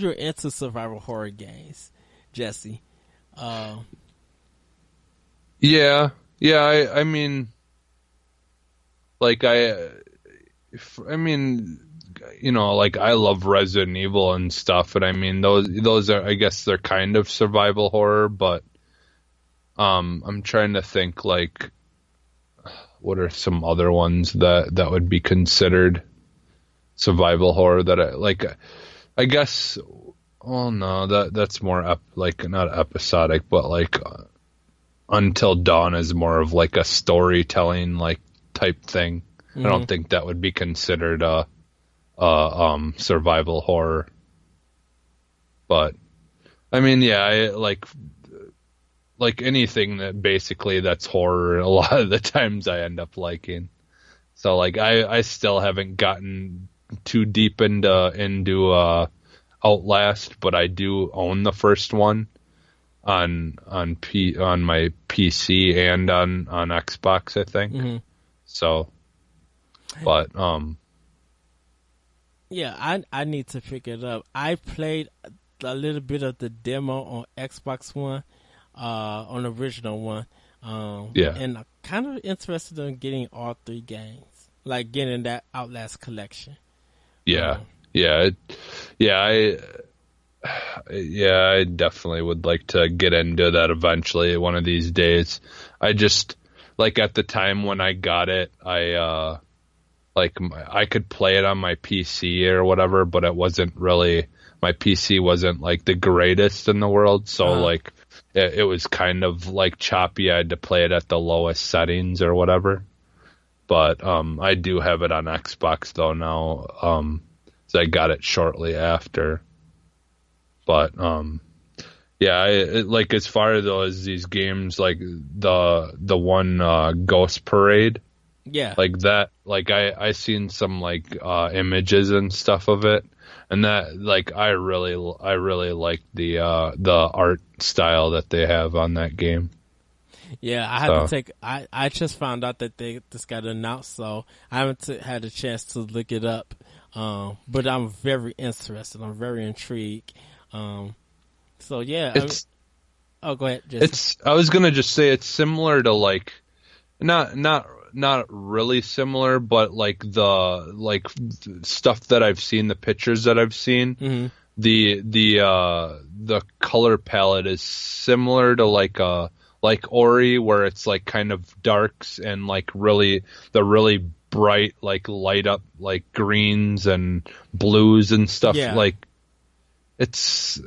you're into survival horror games, Jesse. Yeah. I mean, like I love Resident Evil and stuff, and I mean those are, I guess they're kind of survival horror, but I'm trying to think like what are some other ones that would be considered survival horror that I guess. Oh no, that's more not episodic, but like Until Dawn is more of like a storytelling like type thing. Mm-hmm. I don't think that would be considered a survival horror. But I mean, yeah, like anything that basically that's horror, a lot of the times I end up liking. So like I still haven't gotten too deep into Outlast, but I do own the first one on my PC and on Xbox, I think. Mm-hmm. So, but yeah, I need to pick it up. I played a little bit of the demo on Xbox One, on the original one. And I'm kind of interested in getting all three games, like getting that Outlast collection. Yeah, I definitely would like to get into that eventually one of these days. I just, like, at the time when I got it, I could play it on my PC or whatever, but it wasn't really, my PC wasn't like the greatest in the world, so like it was kind of like choppy. I had to play it at the lowest settings or whatever. But I do have it on Xbox though now. So I got it shortly after. But like as far as these games, like the one Ghost Parade, like that, like I seen some like images and stuff of it, and that, like, I really like the art style that they have on that game. Yeah, I have to take. I just found out that this got announced, so I haven't had a chance to look it up. But I'm very interested. I'm very intrigued. So yeah, go ahead. Jesse. I was gonna just say it's similar to, like, not really similar, but like the stuff that I've seen, the pictures that I've seen. Mm-hmm. The color palette is similar to like Ori, where it's like kind of darks and like really bright, like light up, like greens and blues and stuff. Yeah. Like it's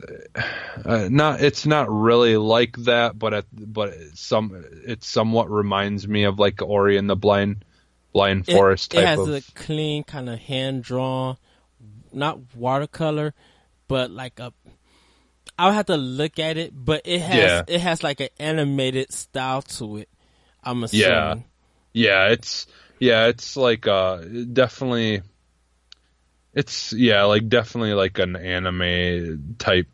not really like that, but it somewhat reminds me of like Ori and the Blind Forest type of. It has a clean kind of hand drawn, not watercolor, but like I'll have to look at it, but it has like an animated style to it, I'm assuming. It's like definitely, it's definitely like an anime type,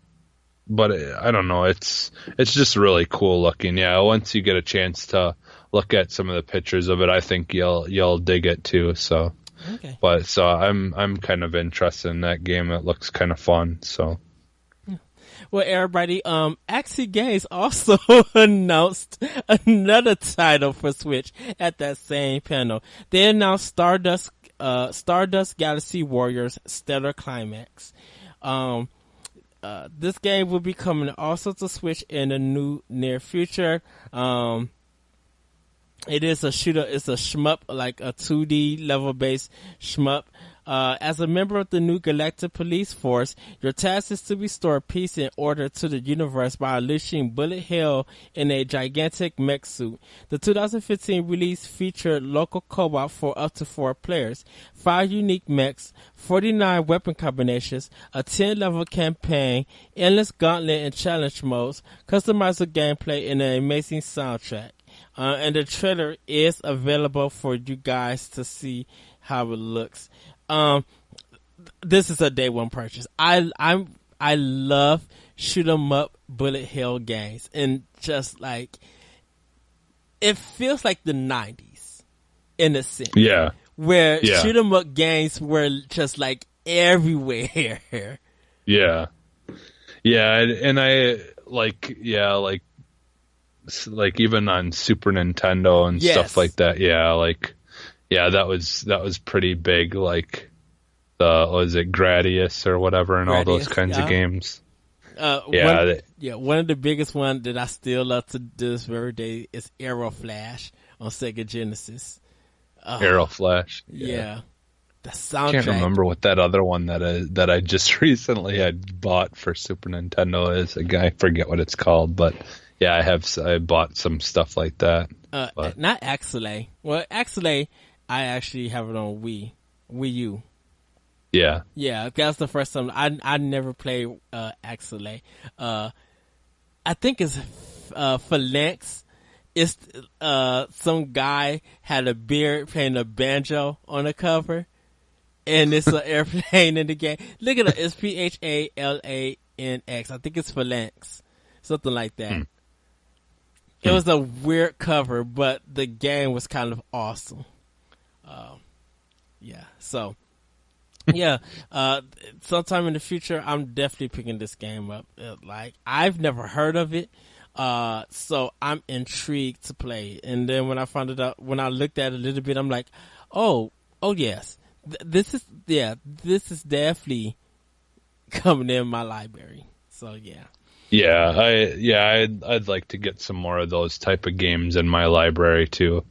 but I don't know, it's just really cool looking. Yeah, once you get a chance to look at some of the pictures of it, I think you'll dig it too. So, okay. But so I'm kind of interested in that game. It looks kind of fun. So. Well, everybody, Axie Games also announced another title for Switch at that same panel. They announced Stardust Galaxy Warriors Stellar Climax. This game will be coming also to Switch in the near future. It is a shooter. It's a shmup, like a 2D level-based shmup. As a member of the new Galactic Police Force, your task is to restore peace and order to the universe by unleashing bullet hell in a gigantic mech suit. The 2015 release featured local co-op for up to 4 players, 5 unique mechs, 49 weapon combinations, a 10-level campaign, endless gauntlet and challenge modes, customizable gameplay, and an amazing soundtrack. And the trailer is available for you guys to see how it looks. This is a day one purchase. I love shoot 'em up bullet hell games, and just like it feels like the 90s in a sense. Yeah. Where shoot 'em up games were just like everywhere. Yeah. Yeah, and I like even on Super Nintendo and stuff like that. Yeah, that was pretty big, like was it Gradius or whatever, and all those kinds of games. One of the biggest one that I still love to this very day is Aero Flash on Sega Genesis. Aero Flash. Yeah. The soundtrack. I can't remember what that other one that I just recently had bought for Super Nintendo is. I forget what it's called, but yeah, I bought some stuff like that. Not Axelay. Well, Axelay, I actually have it on Wii U. Yeah. Yeah, that's the first time I never played Axelay. I think it's Phalanx. It's some guy had a beard playing a banjo on the cover, and it's an airplane in the game. Look at it. It's Phalanx. I think it's Phalanx, something like that. It was a weird cover, but the game was kind of awesome. Yeah. So, yeah. Sometime in the future, I'm definitely picking this game up. Like, I've never heard of it. So I'm intrigued to play it. And then when I found it out, when I looked at it a little bit, I'm like, oh yes, this is definitely coming in my library. So yeah. I'd like to get some more of those type of games in my library too,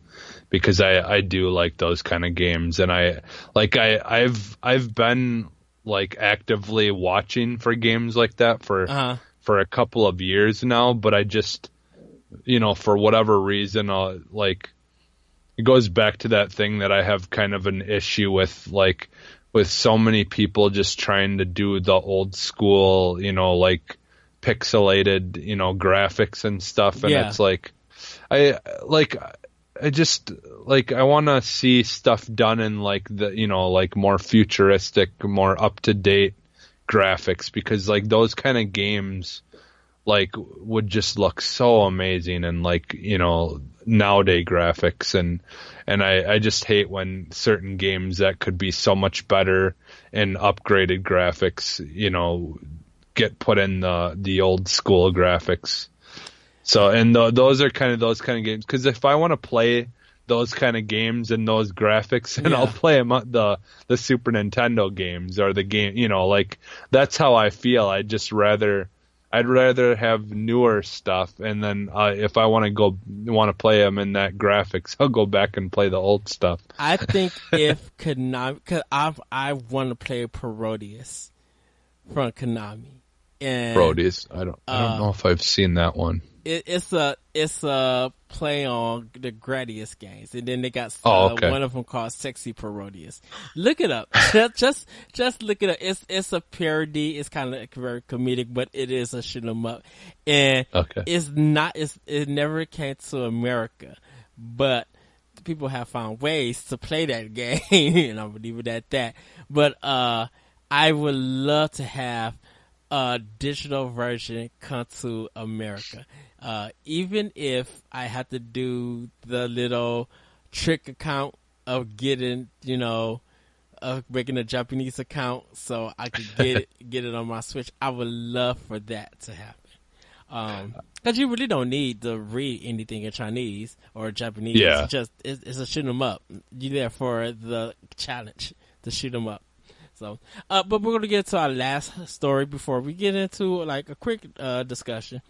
because I do like those kind of games, and I've been like actively watching for games like that for a couple of years now, but I just, for whatever reason, like, it goes back to that thing that I have kind of an issue with, like, with so many people just trying to do the old school, like pixelated, graphics and stuff. And it's like, I just, like, I want to see stuff done in like the, like more futuristic, more up to date graphics, because like those kind of games like would just look so amazing, and like nowadays graphics, and I just hate when certain games that could be so much better and upgraded graphics get put in the old school graphics. So and those kind of games, because if I want to play those kind of games and those graphics, and I'll play them the Super Nintendo games, or the game, like, that's how I feel. I'd rather have newer stuff, and then if I want to play them in that graphics, I'll go back and play the old stuff. I think if Konami, cause I want to play Parodius from Konami, and Parodius, I don't know if I've seen that one. It's a play on the Gradius games, and then they got one of them called Sexy Parodius. Look it up. just look it up. It's a parody. It's kind of very comedic, but it is a shoot 'em up, and it never came to America, but people have found ways to play that game, and I'm gonna leave it at that. But I would love to have a digital version come to America. Even if I have to do the little trick account of getting, of making a Japanese account so I could get it on my Switch, I would love for that to happen. Cause you really don't need to read anything in Chinese or Japanese. Yeah. It's a shoot 'em up. You're there for the challenge to shoot 'em up. So, but we're going to get to our last story before we get into like a quick discussion.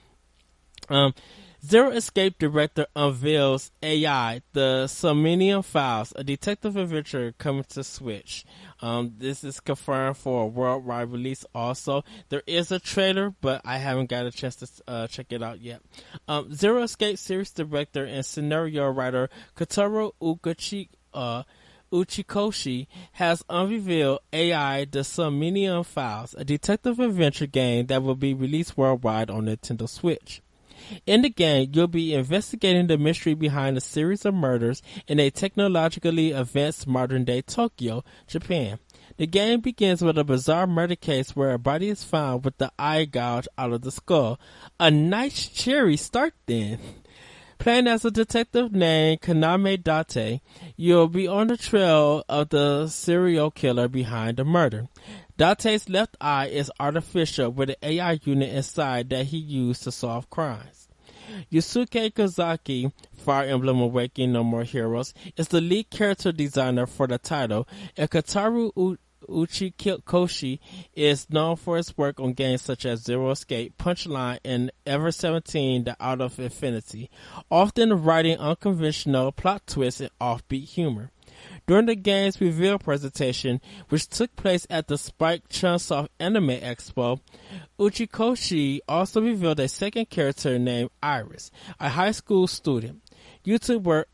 Zero Escape director unveils AI, the Somnium Files, a detective adventure coming to Switch. This is confirmed for a worldwide release also. There is a trailer, but I haven't got a chance to check it out yet. Zero Escape series director and scenario writer Kotaro Uchikoshi has unveiled AI, the Somnium Files, a detective adventure game that will be released worldwide on Nintendo Switch. In the game, you'll be investigating the mystery behind a series of murders in a technologically advanced modern-day Tokyo, Japan. The game begins with a bizarre murder case where a body is found with the eye gouged out of the skull. A nice cherry start then. Playing as a detective named Kaname Date, you'll be on the trail of the serial killer behind the murder. Date's left eye is artificial with an AI unit inside that he used to solve crimes. Yusuke Kazaki, Fire Emblem Awakening No More Heroes, is the lead character designer for the title, and Kotaro Uchikoshi is known for his work on games such as Zero Escape, Punchline, and Ever 17, The Out of Infinity, often writing unconventional plot twists and offbeat humor. During the game's reveal presentation, which took place at the Spike Chunsoft Anime Expo, Uchikoshi also revealed a second character named Iris, a high school student YouTuber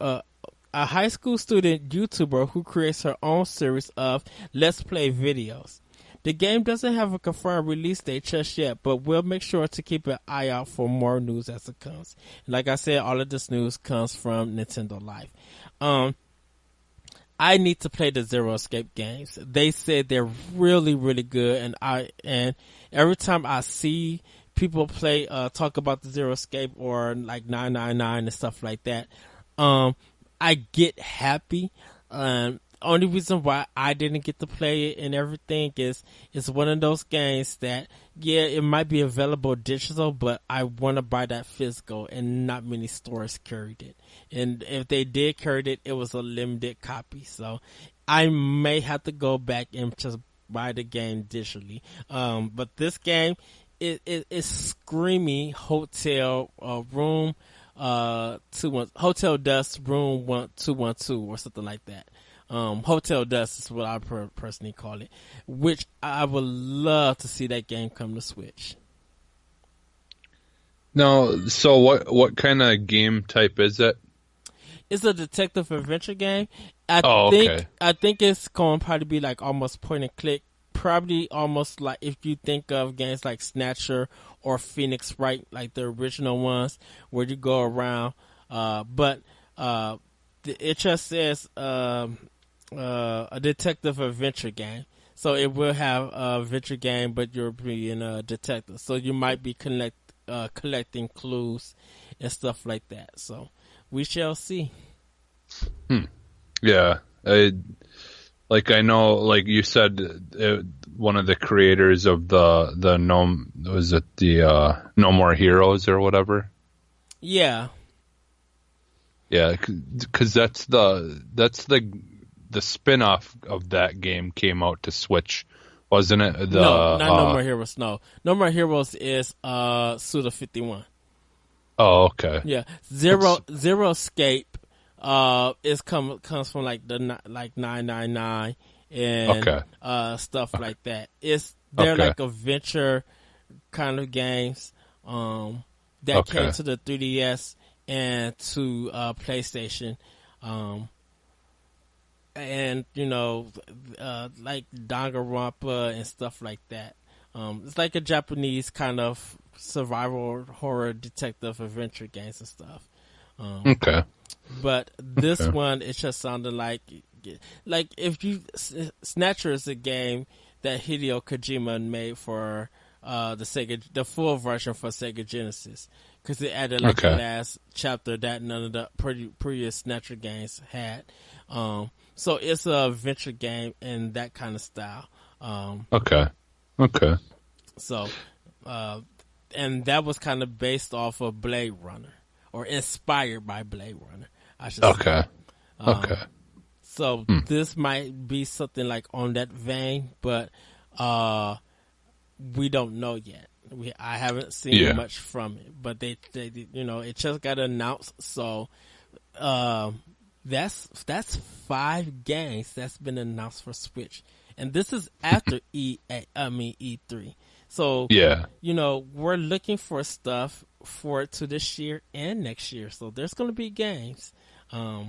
who creates her own series of Let's Play videos. The game doesn't have a confirmed release date just yet, but we'll make sure to keep an eye out for more news as it comes. And like I said, all of this news comes from Nintendo Life. I need to play the Zero Escape games. They said they're really, really good, and every time I see people play, talk about the Zero Escape or like 999 and stuff like that, I get happy. Only reason why I didn't get to play it and everything is it's one of those games that, yeah, it might be available digital, but I want to buy that physical, and not many stores carried it. And if they did carry it, it was a limited copy. So I may have to go back and just buy the game digitally. But this game, it's screamy hotel room, Hotel Dust room 212 or something like that. Hotel Dust is what I personally call it, which I would love to see that game come to Switch. No, so what kind of game type is it? It's a detective adventure game. I think it's going to probably be like almost point and click. Probably almost like if you think of games like Snatcher or Phoenix Wright, like the original ones, where you go around. But it just says a detective adventure game. So it will have a adventure game, but you're being a detective. So you might be collecting clues and stuff like that. So we shall see. Yeah. I know, like you said, one of the creators of the No More Heroes or whatever. Yeah. Yeah, because that's the spin-off of that game came out to Switch, wasn't it? No, not No More Heroes. No More Heroes is Suda 51. Oh, okay. Yeah, Zero Escape comes from like the 999 and stuff like that. They're like adventure kind of games that came to the 3DS and to PlayStation, and like Danganronpa and stuff like that. It's like a Japanese kind of survival horror detective adventure games and stuff. But this one, it just sounded like if you Snatcher is a game that Hideo Kojima made for the full version for Sega Genesis, because it added the last chapter that none of the previous Snatcher games had. So it's a adventure game in that kind of style. So, and that was kind of based off of Blade Runner, or inspired by Blade Runner, I should say. So this might be something like on that vein, but we don't know yet. I haven't seen much from it, but they it just got announced. So that's 5 games that's been announced for Switch, and this is after E3. So we're looking for stuff for it to this year and next year. So there's going to be games. But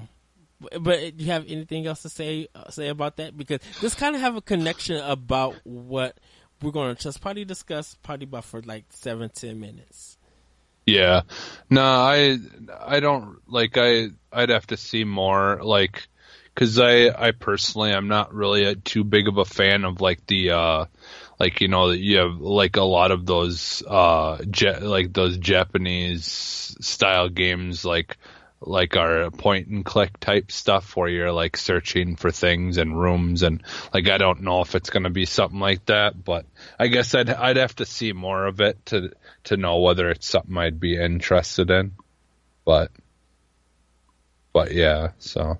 do you have anything else to say about that? Because this kind of have a connection about what we're going to just probably discuss about for like 7-10 minutes. Yeah. No, I don't I'd have to see more, like, cause I personally, I'm not really too big of a fan of like the, you have like a lot of those, those Japanese style games, like our point and click type stuff where you're like searching for things and rooms, and like I don't know if it's going to be something like that, but I guess I'd have to see more of it to know whether it's something I'd be interested in. But yeah, so.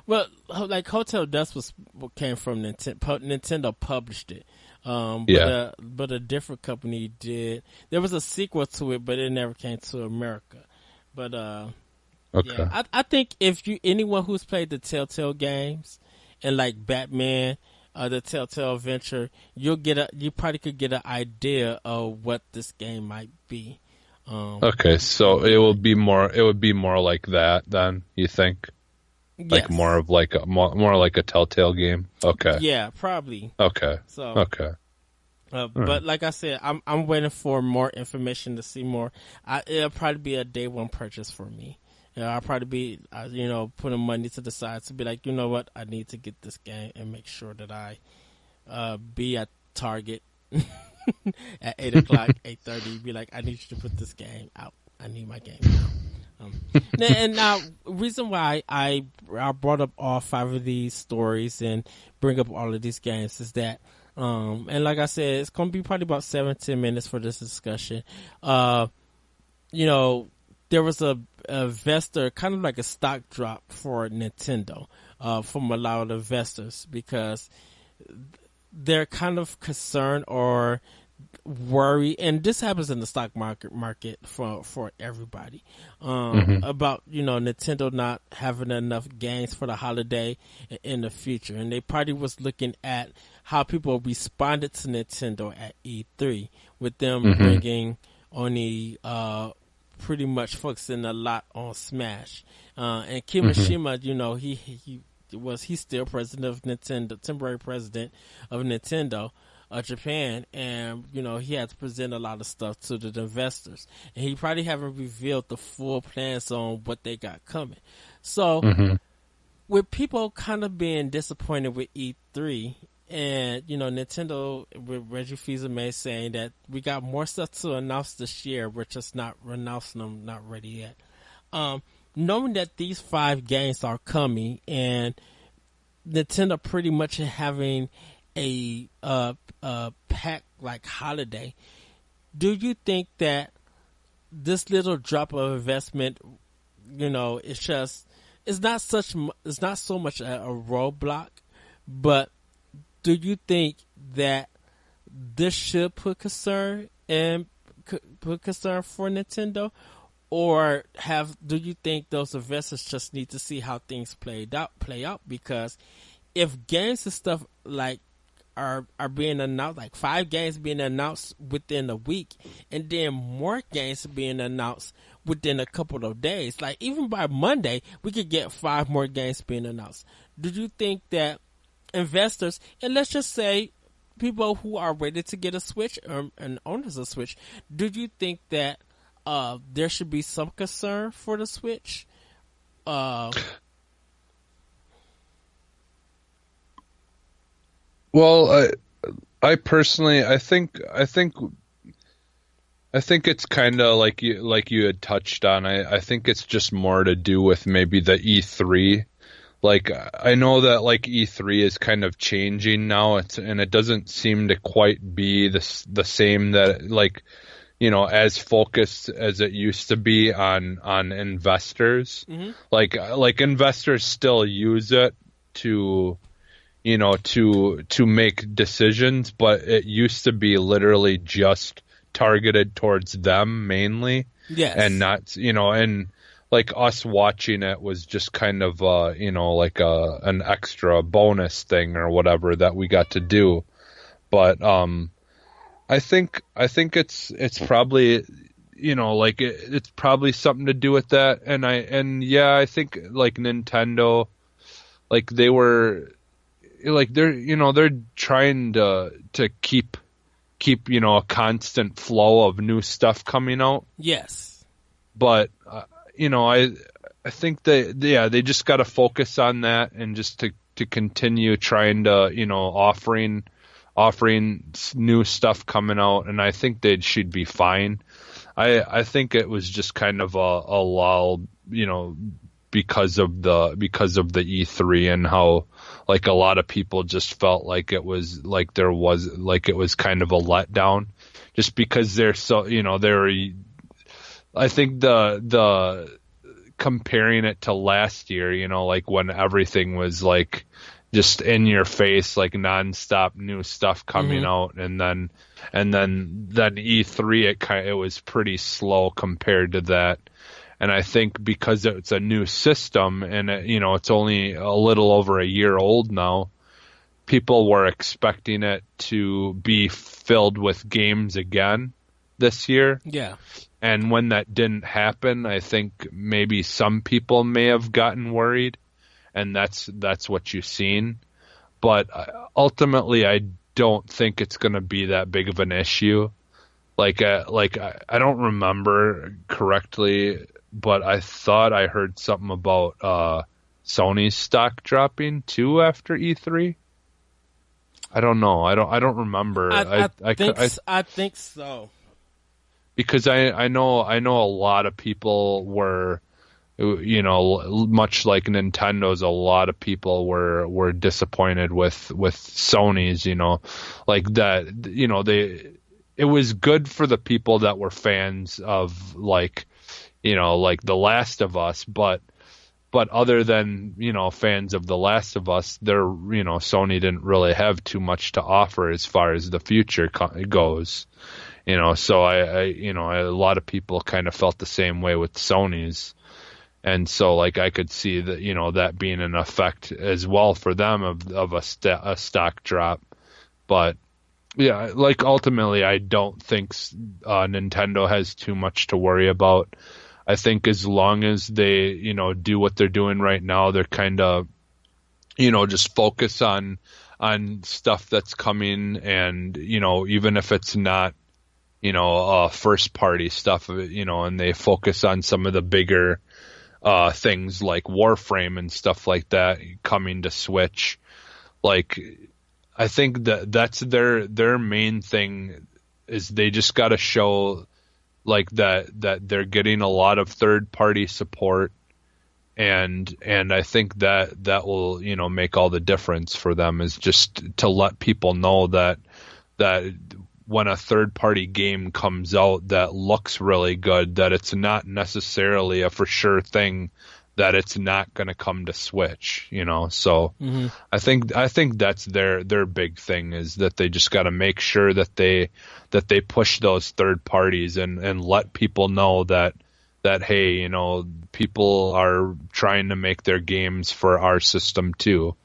Well, like Hotel Dust came from Nintendo. Nintendo published it. But a different company did. There was a sequel to it, but it never came to America. But yeah, I think if anyone who's played the Telltale games and like Batman, the Telltale Adventure, you probably could get an idea of what this game might be. So it would be more like that then, you think? Like Yes. more of like more like a Telltale game. Okay. Yeah, probably. Okay. So, Okay. All right. but like I said, I'm waiting for more information to see more. It'll probably be a day one purchase for me. I'll probably be, putting money to the side to be like, you know what, I need to get this game and make sure that I be at Target at 8 o'clock, 8:30. Be like, I need you to put this game out. I need my game now. And now, reason why I brought up all five of these stories and bring up all of these games is that, and like I said, it's going to be probably about 7-10 minutes for this discussion. You know, there was a investor, kind of like a stock drop for Nintendo, from a lot of investors because they're kind of concerned or worry, and this happens in the stock market for everybody, about Nintendo not having enough games for the holiday in the future, and they probably was looking at how people responded to Nintendo at E3 with them bringing only pretty much focusing a lot on Smash, and Kimishima, he's still president of Nintendo, temporary president of Nintendo Japan, and he had to present a lot of stuff to the investors, and he probably haven't revealed the full plans on what they got coming. So with people kind of being disappointed with E3, and Nintendo with Reggie Fils-Aimé saying that we got more stuff to announce this year, we're just not announcing them, not ready yet. Knowing that these 5 games are coming, and Nintendo pretty much having a pack like holiday, do you think that this little drop of investment, it's not so much a roadblock, but do you think that this should put concern for Nintendo, or do you think those investors just need to see how things play out? Because if games and stuff like are being announced, like 5 games being announced within a week, and then more games being announced within a couple of days, like even by Monday we could get 5 more games being announced. Do you think that investors, and let's just say people who are ready to get a Switch, and owners of Switch, do you think that there should be some concern for the Switch? Well, I personally, I think it's kind of like you had touched on. I think it's just more to do with maybe the E3. Like, I know that like E3 is kind of changing now. And it doesn't seem to quite be the same, that like, as focused as it used to be on investors. Like investors still use it to make decisions, but it used to be literally just targeted towards them mainly. Yes. And not, and like us watching it was just kind of, like an extra bonus thing or whatever that we got to do. But, I think it's probably, like it's probably something to do with that. And I think like Nintendo, like they were, like they're trying to keep a constant flow of new stuff coming out. Yes. But I think they just got to focus on that, and just to continue trying to offering new stuff coming out, and I think they should be fine. I think it was just kind of a lull, because of the E3, and how like a lot of people just felt like it was kind of a letdown, just because they're so, I think the comparing it to last year, like when everything was like just in your face, like nonstop new stuff coming out, and then E3, it was pretty slow compared to that. And I think because it's a new system, and it's only a little over a year old now, people were expecting it to be filled with games again this year. Yeah. And when that didn't happen, I think maybe some people may have gotten worried. and that's what you've seen. But ultimately, I don't think it's going to be that big of an issue. I don't remember correctly, but I thought I heard something about Sony's stock dropping too after E3. I don't know. I don't remember. I think so. Because I know a lot of people were, much like Nintendo's, a lot of people were disappointed with Sony's, like that, it was good for the people that were fans of like The Last of Us, but other than, fans of The Last of Us, Sony didn't really have too much to offer as far as the future goes. So a lot of people kind of felt the same way with Sony's. And so like I could see that, that being an effect as well for them of a stock drop. But yeah, like ultimately I don't think Nintendo has too much to worry about. I think as long as they, do what they're doing right now, they're kind of, just focus on stuff that's coming, and, even if it's not, first party stuff, and they focus on some of the bigger things like Warframe and stuff like that coming to Switch. Like, I think that's their main thing, is they just got to show like that they're getting a lot of third party support, and I think that will make all the difference for them, is just to let people know that when a third party game comes out that looks really good, that it's not necessarily a for sure thing that it's not going to come to Switch, So I think that's their big thing, is that they just got to make sure that they push those third parties and let people know that hey, people are trying to make their games for our system too.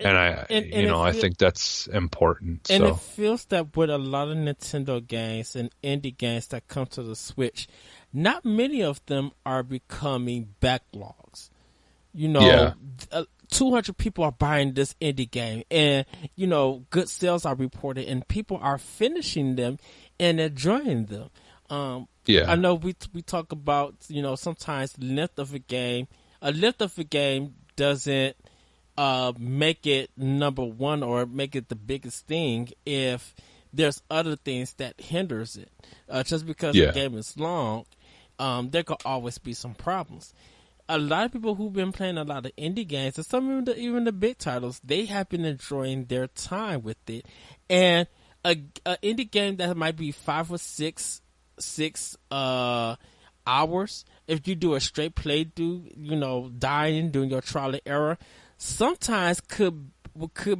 I think that's important. And it feels that with a lot of Nintendo games and indie games that come to the Switch, not many of them are becoming backlogs. 200 people are buying this indie game, and good sales are reported, and people are finishing them and enjoying them. I know we talk about sometimes length of a game. A length of a game doesn't make it number one or make it the biggest thing if there's other things that hinders it. Just because the game is long, there could always be some problems. A lot of people who've been playing a lot of indie games, and some of even the big titles, they have been enjoying their time with it. And a indie game that might be 5 or 6 hours, if you do a straight play dying, doing your trial and error, sometimes could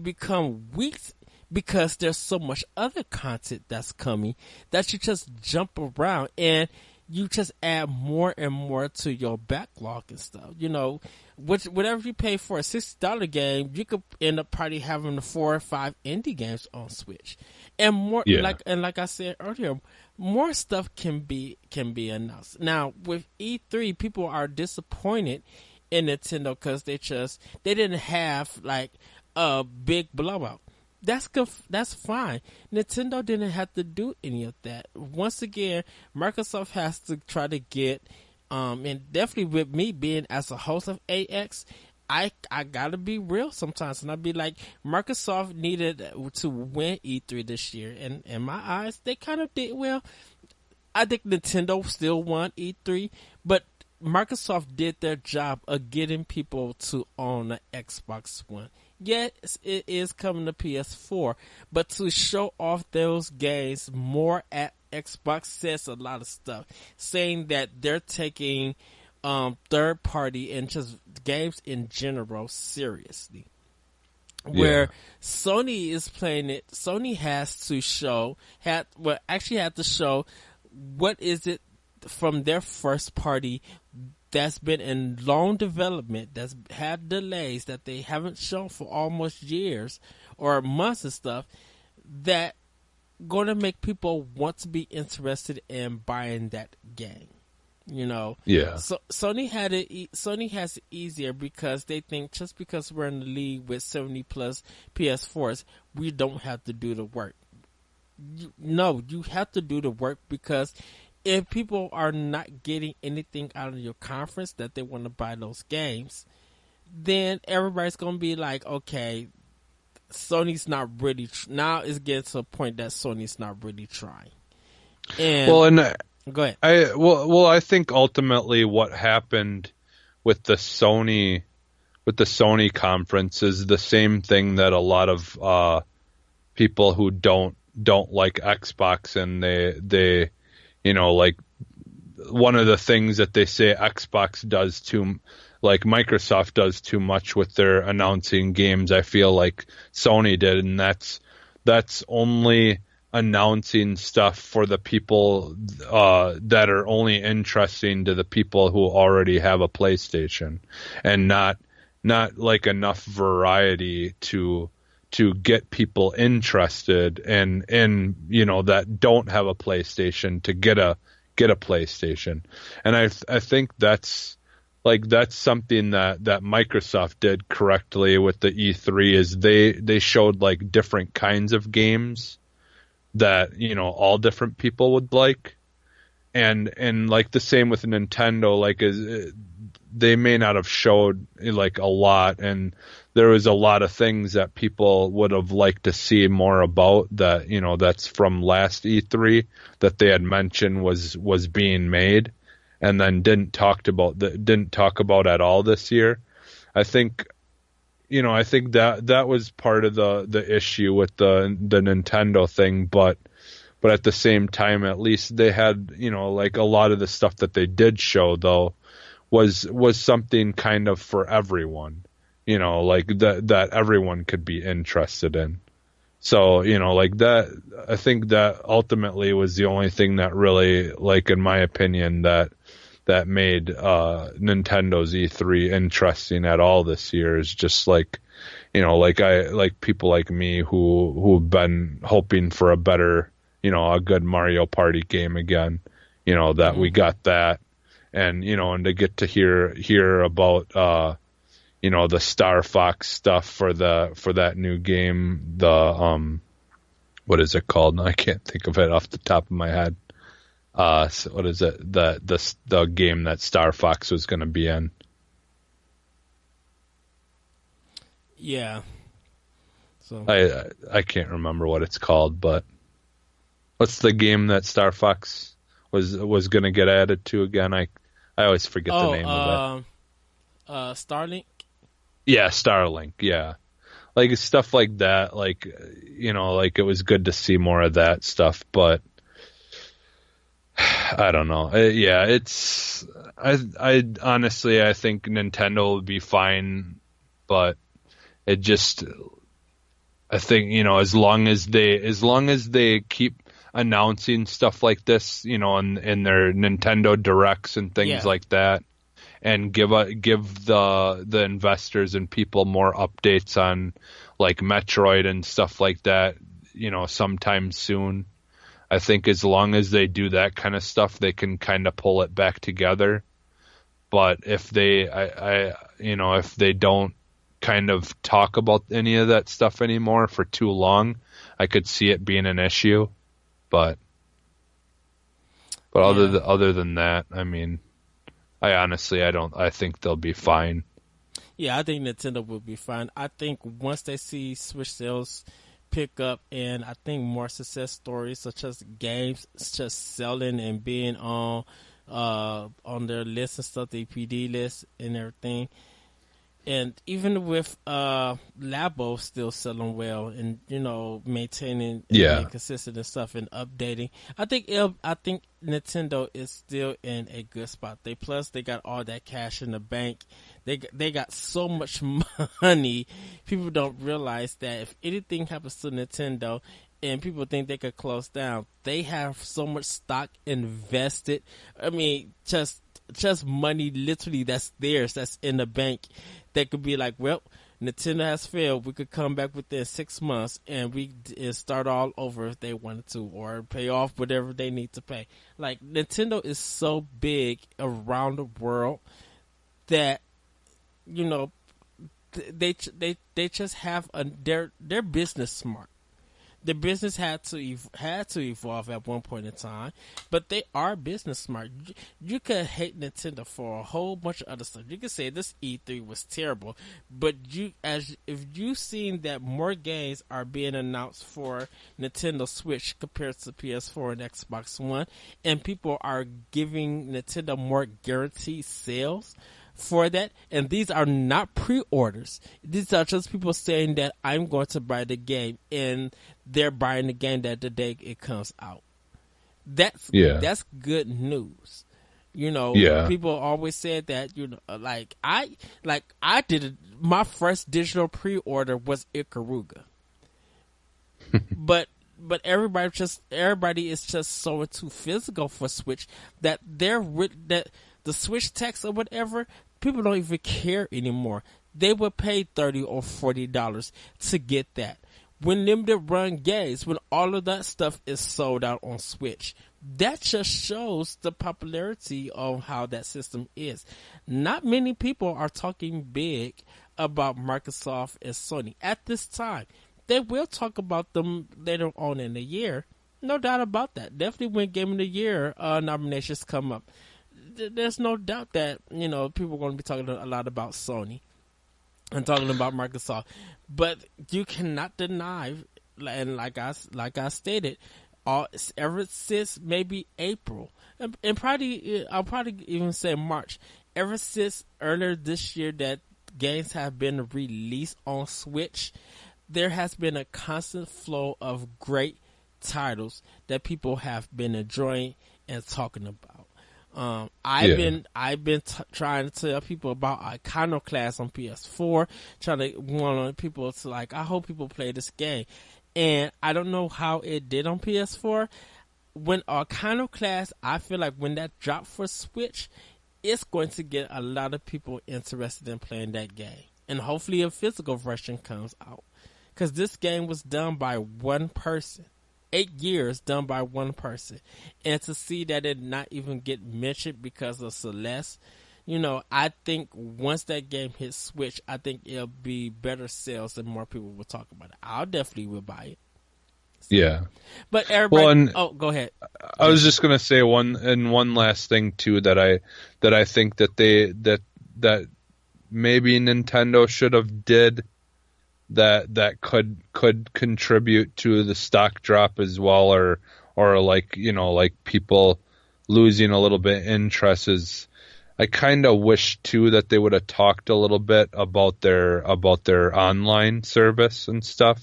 become weeks, because there's so much other content that's coming that you just jump around and you just add more and more to your backlog and stuff. Whatever you pay for a $60 game, you could end up probably having 4 or 5 indie games on Switch, and more. Like I said earlier, more stuff can be announced. Now with E3, people are disappointed in Nintendo because they didn't have like a big blowout. That's good. That's fine. Nintendo didn't have to do any of that. Once again, Microsoft has to try to get, and definitely with me being as a host of AX, I gotta be real sometimes, and I'd be like, Microsoft needed to win E3 this year, and in my eyes, they kind of did well. I think Nintendo still won E3, but Microsoft did their job of getting people to own the Xbox One. Yes, it is coming to PS4, but to show off those games more at Xbox says a lot of stuff, saying that they're taking third party and just games in general seriously. Where Sony is playing it, Sony had to show what is it from their first party that's been in long development, that's had delays that they haven't shown for almost years or months and stuff, that going to make people want to be interested in buying that game. Yeah. So Sony had it. Sony has it easier because they think just because we're in the league with 70 plus PS4s, we don't have to do the work. No, you have to do the work because if people are not getting anything out of your conference that they want to buy those games, then everybody's gonna be like, okay, Sony's not really. Now it's getting to a point that Sony's not really trying. And go ahead. I think ultimately what happened with the Sony conference is the same thing that a lot of people who don't like Xbox, and they like one of the things that they say Xbox does too, like Microsoft does too much with their announcing games, I feel like Sony did, and that's only announcing stuff for the people that are only interesting to the people who already have a PlayStation, and not like enough variety to get people interested and that don't have a PlayStation to get a PlayStation. And I think that's something that Microsoft did correctly with the E3 is they showed like different kinds of games that all different people would like, and like the same with Nintendo, like they may not have showed like a lot, and there was a lot of things that people would have liked to see more about that that's from last E3 that they had mentioned was being made, and then didn't talk about at all this year. I think that was part of the issue with the Nintendo thing, but at the same time, at least they had like a lot of the stuff that they did show though was something kind of for everyone, like that everyone could be interested in. So like that, I think that ultimately was the only thing that really, like in my opinion, that made Nintendo's E3 interesting at all this year is just like like people like me who've been hoping for a better a good Mario Party game again, that we got that, and and to get to hear about the Star Fox stuff for that new game, the what is it called? I can't think of it off the top of my head. So what is it? The game that Star Fox was going to be in? Yeah. So I can't remember what it's called, but what's the game that Star Fox was going to get added to again? I always forget the name of it. Starlink. Yeah, Starlink. Yeah, like stuff like that. Like like it was good to see more of that stuff, but I don't know. Yeah, it's I honestly I think Nintendo would be fine, but it just I think as long as they keep announcing stuff like this, in their Nintendo Directs and things like that, and give the investors and people more updates on like Metroid and stuff like that, sometime soon. I think as long as they do that kind of stuff, they can kind of pull it back together. But if they, if they don't kind of talk about any of that stuff anymore for too long, I could see it being an issue. But other than that, I mean, I think they'll be fine. Yeah, I think Nintendo will be fine. I think once they see Switch sales pick up, and I think more success stories such as games just selling and being on their list and stuff, the PD list and everything, and even with Labo still selling well and maintaining and being consistent and stuff and updating, I think Nintendo is still in a good spot. They got all that cash in the bank. They got so much money. People don't realize that if anything happens to Nintendo and people think they could close down, they have so much stock invested. I mean, just money literally that's theirs, that's in the bank. That could be like, well, Nintendo has failed. We could come back within 6 months and start all over if they wanted to, or pay off whatever they need to pay. Like, Nintendo is so big around the world that, you know, they just have their business smart. The business had to evolve at one point in time, but they are business smart. You could hate Nintendo for a whole bunch of other stuff. You could say this E3 was terrible, but if you seen that more games are being announced for Nintendo Switch compared to PS4 and Xbox One, and people are giving Nintendo more guaranteed sales for that, and these are not pre-orders. These are just people saying that I'm going to buy the game, and they're buying the game that the day it comes out. That's good news. You know, people always said that, you know, like I did my first digital pre-order was Ikaruga. but everybody is just so into physical for Switch that that the Switch text or whatever, people don't even care anymore. They would pay $30 or $40 to get that. When limited run games, when all of that stuff is sold out on Switch, that just shows the popularity of how that system is. Not many people are talking big about Microsoft and Sony at this time. They will talk about them later on in the year. No doubt about that. Definitely when Game of the Year nominations come up. There's no doubt that, you know, people are going to be talking a lot about Sony and talking about Microsoft, but you cannot deny, and like I stated, ever since maybe April, and I'll probably even say March, ever since earlier this year that games have been released on Switch, there has been a constant flow of great titles that people have been enjoying and talking about. I've been trying to tell people about Iconoclast on PS4, trying to want people to, like, I hope people play this game, and I don't know how it did on PS4. When Iconoclast, I feel like when that dropped for Switch, it's going to get a lot of people interested in playing that game, and hopefully a physical version comes out, because this game was done by one person. 8 years done by one person, and to see that it not even get mentioned because of Celeste, you know, I think once that game hits Switch, I think it'll be better sales and more people will talk about it. I'll definitely will buy it. So, but everybody, go ahead. I was just gonna say one last thing too, that I think that that maybe Nintendo should have did that could contribute to the stock drop as well, or like, you know, like people losing a little bit interest. Is I kind of wish too that they would have talked a little bit about their online service and stuff,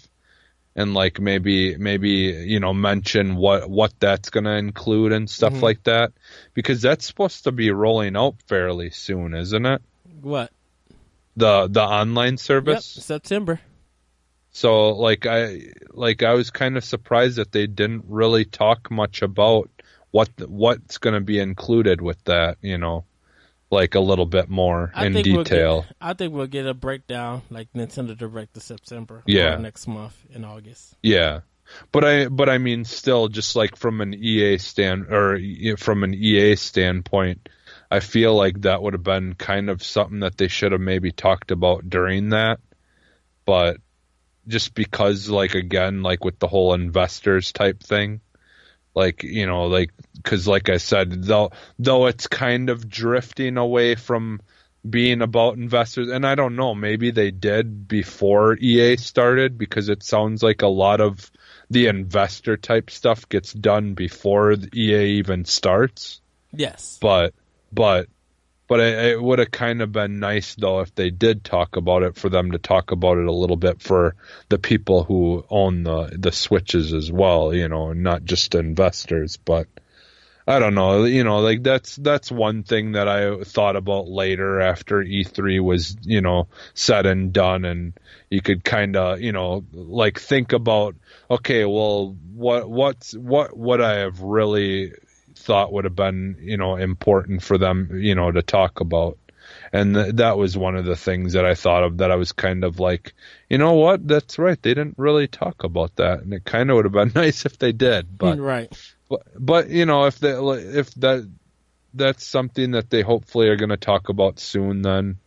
and like maybe you know, mention what that's going to include and stuff like that, because that's supposed to be rolling out fairly soon, isn't it? What? The online service? Yep, September. So like I was kind of surprised that they didn't really talk much about what's going to be included with that, you know, like a little bit more in detail. I think we'll get a breakdown like Nintendo Direct to September. Or next month in August. Yeah. But I mean, still, just like from an EA standpoint, I feel like that would have been kind of something that they should have maybe talked about during that. But just because, like, again, like with the whole investors type thing, like, you know, like, because like I said, though it's kind of drifting away from being about investors, and I don't know, maybe they did before EA started, because it sounds like a lot of the investor type stuff gets done before the EA even starts. Yes. But it would have kind of been nice, though, if they did talk about it, for them to talk about it a little bit for the people who own the Switches as well, you know, not just investors. But I don't know, you know, like that's one thing that I thought about later after E3 was, you know, said and done, and you could kind of, you know, like think about, okay, well, what I have really thought would have been, you know, important for them, you know, to talk about. And that was one of the things that I thought of, that I was kind of like, you know what, that's right, they didn't really talk about that, and it kind of would have been nice if they did. But right. But you know, if that's something that they hopefully are going to talk about soon, then,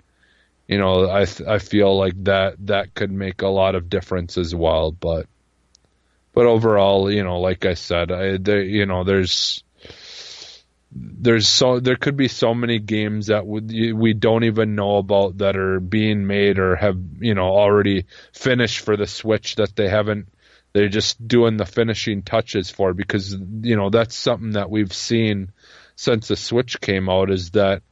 you know, I feel like that could make a lot of difference as well. But overall, you know, like I said, there could be so many games that we don't even know about that are being made or have, you know, already finished for the Switch that they're just doing the finishing touches for, because, you know, that's something that we've seen since the Switch came out, is that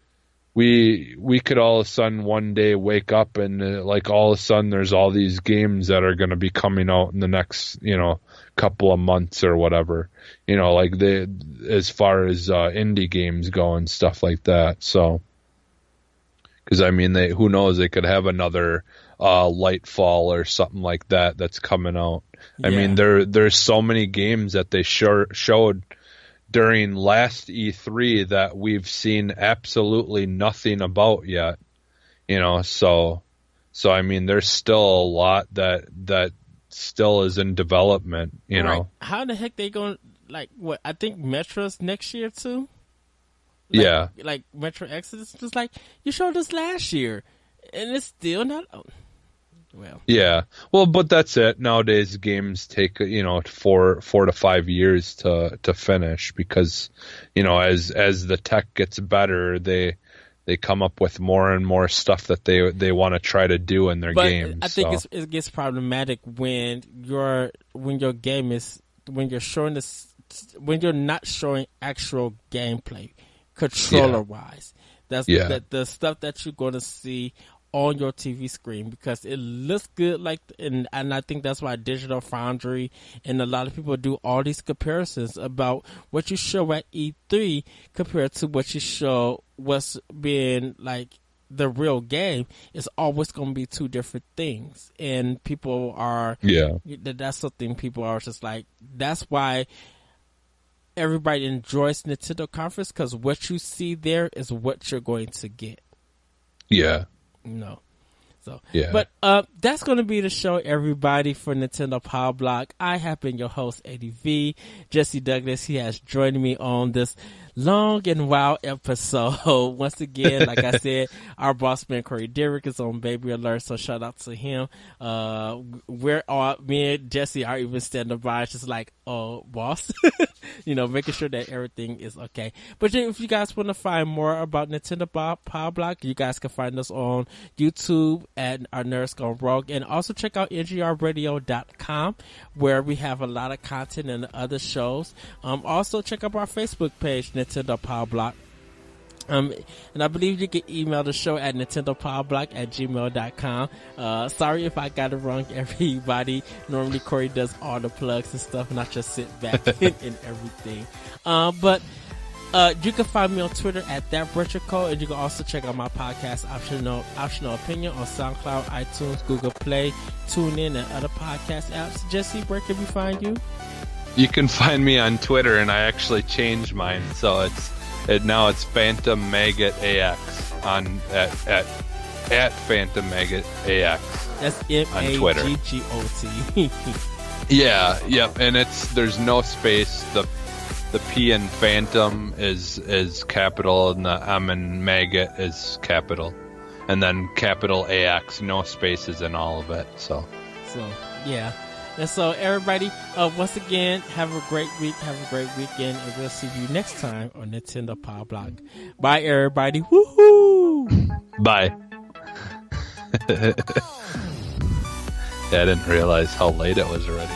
we could all of a sudden one day wake up and like all of a sudden there's all these games that are going to be coming out in the next, you know, couple of months or whatever, you know, like as far as indie games go and stuff like that. So, because I mean, who knows, they could have another Lightfall or something like that that's coming out. Yeah. I mean, there's so many games that they showed during last E3 that we've seen absolutely nothing about yet, you know. So I mean, there's still a lot that still is in development, you know. How the heck they going, like, what, I think Metro's next year too? Like, yeah. Like Metro Exodus, just like, you showed us last year, and it's still not. Well. Yeah. Well, but that's it. Nowadays, games take, you know, 4 to 5 years to finish, because, you know, as the tech gets better, they come up with more and more stuff that they want to try to do in their games. I think it gets problematic when your game is, when you're not showing actual gameplay controller wise. That's the stuff that you're going to see on your TV screen, because it looks good, like, and I think that's why Digital Foundry and a lot of people do all these comparisons about what you show at E3 compared to what you show what's being like the real game. Is always going to be two different things, and people are that's something people are just like, that's why everybody enjoys Nintendo Conference, because what you see there is what you're going to get. No. So, but that's going to be the show, everybody, for Nintendo Pow Block. I have been your host, ADV. Jesse Douglas, he has joined me on this long and wild episode. Once again, like I said, our boss man Corey Dirrig is on Baby Alert, so shout out to him. Me and Jesse are even standing by, just like, oh, boss, you know, making sure that everything is okay. But if you guys want to find more about Nintendo Pow Block, you guys can find us on YouTube at our Nerds Gone Rogue, and also check out ngrradio.com, where we have a lot of content and other shows. Also check out our Facebook page, Nintendo Pow Block. And I believe you can email the show at nintendopowblock@gmail.com. Sorry if I got it wrong, everybody. Normally Corey does all the plugs and stuff, and I just sit back and everything. But you can find me on Twitter at ThatRetroCode, and you can also check out my podcast, Optional Opinion, on SoundCloud, iTunes, Google Play, TuneIn, and other podcast apps. Jesse, where can we find you? You can find me on Twitter, and I actually changed mine, so now it's Phantom Maggot AX at Phantom Maggot AX. That's MAGGOT. Yeah, yep, and there's no space. The P in Phantom is capital, and the M in Maggot is capital, and then capital AX, no spaces in all of it. So yeah. And so, everybody, once again, have a great week, have a great weekend, and we'll see you next time on Nintendo Pow Block. Bye, everybody. Woohoo! Bye. Yeah, I didn't realize how late it was already.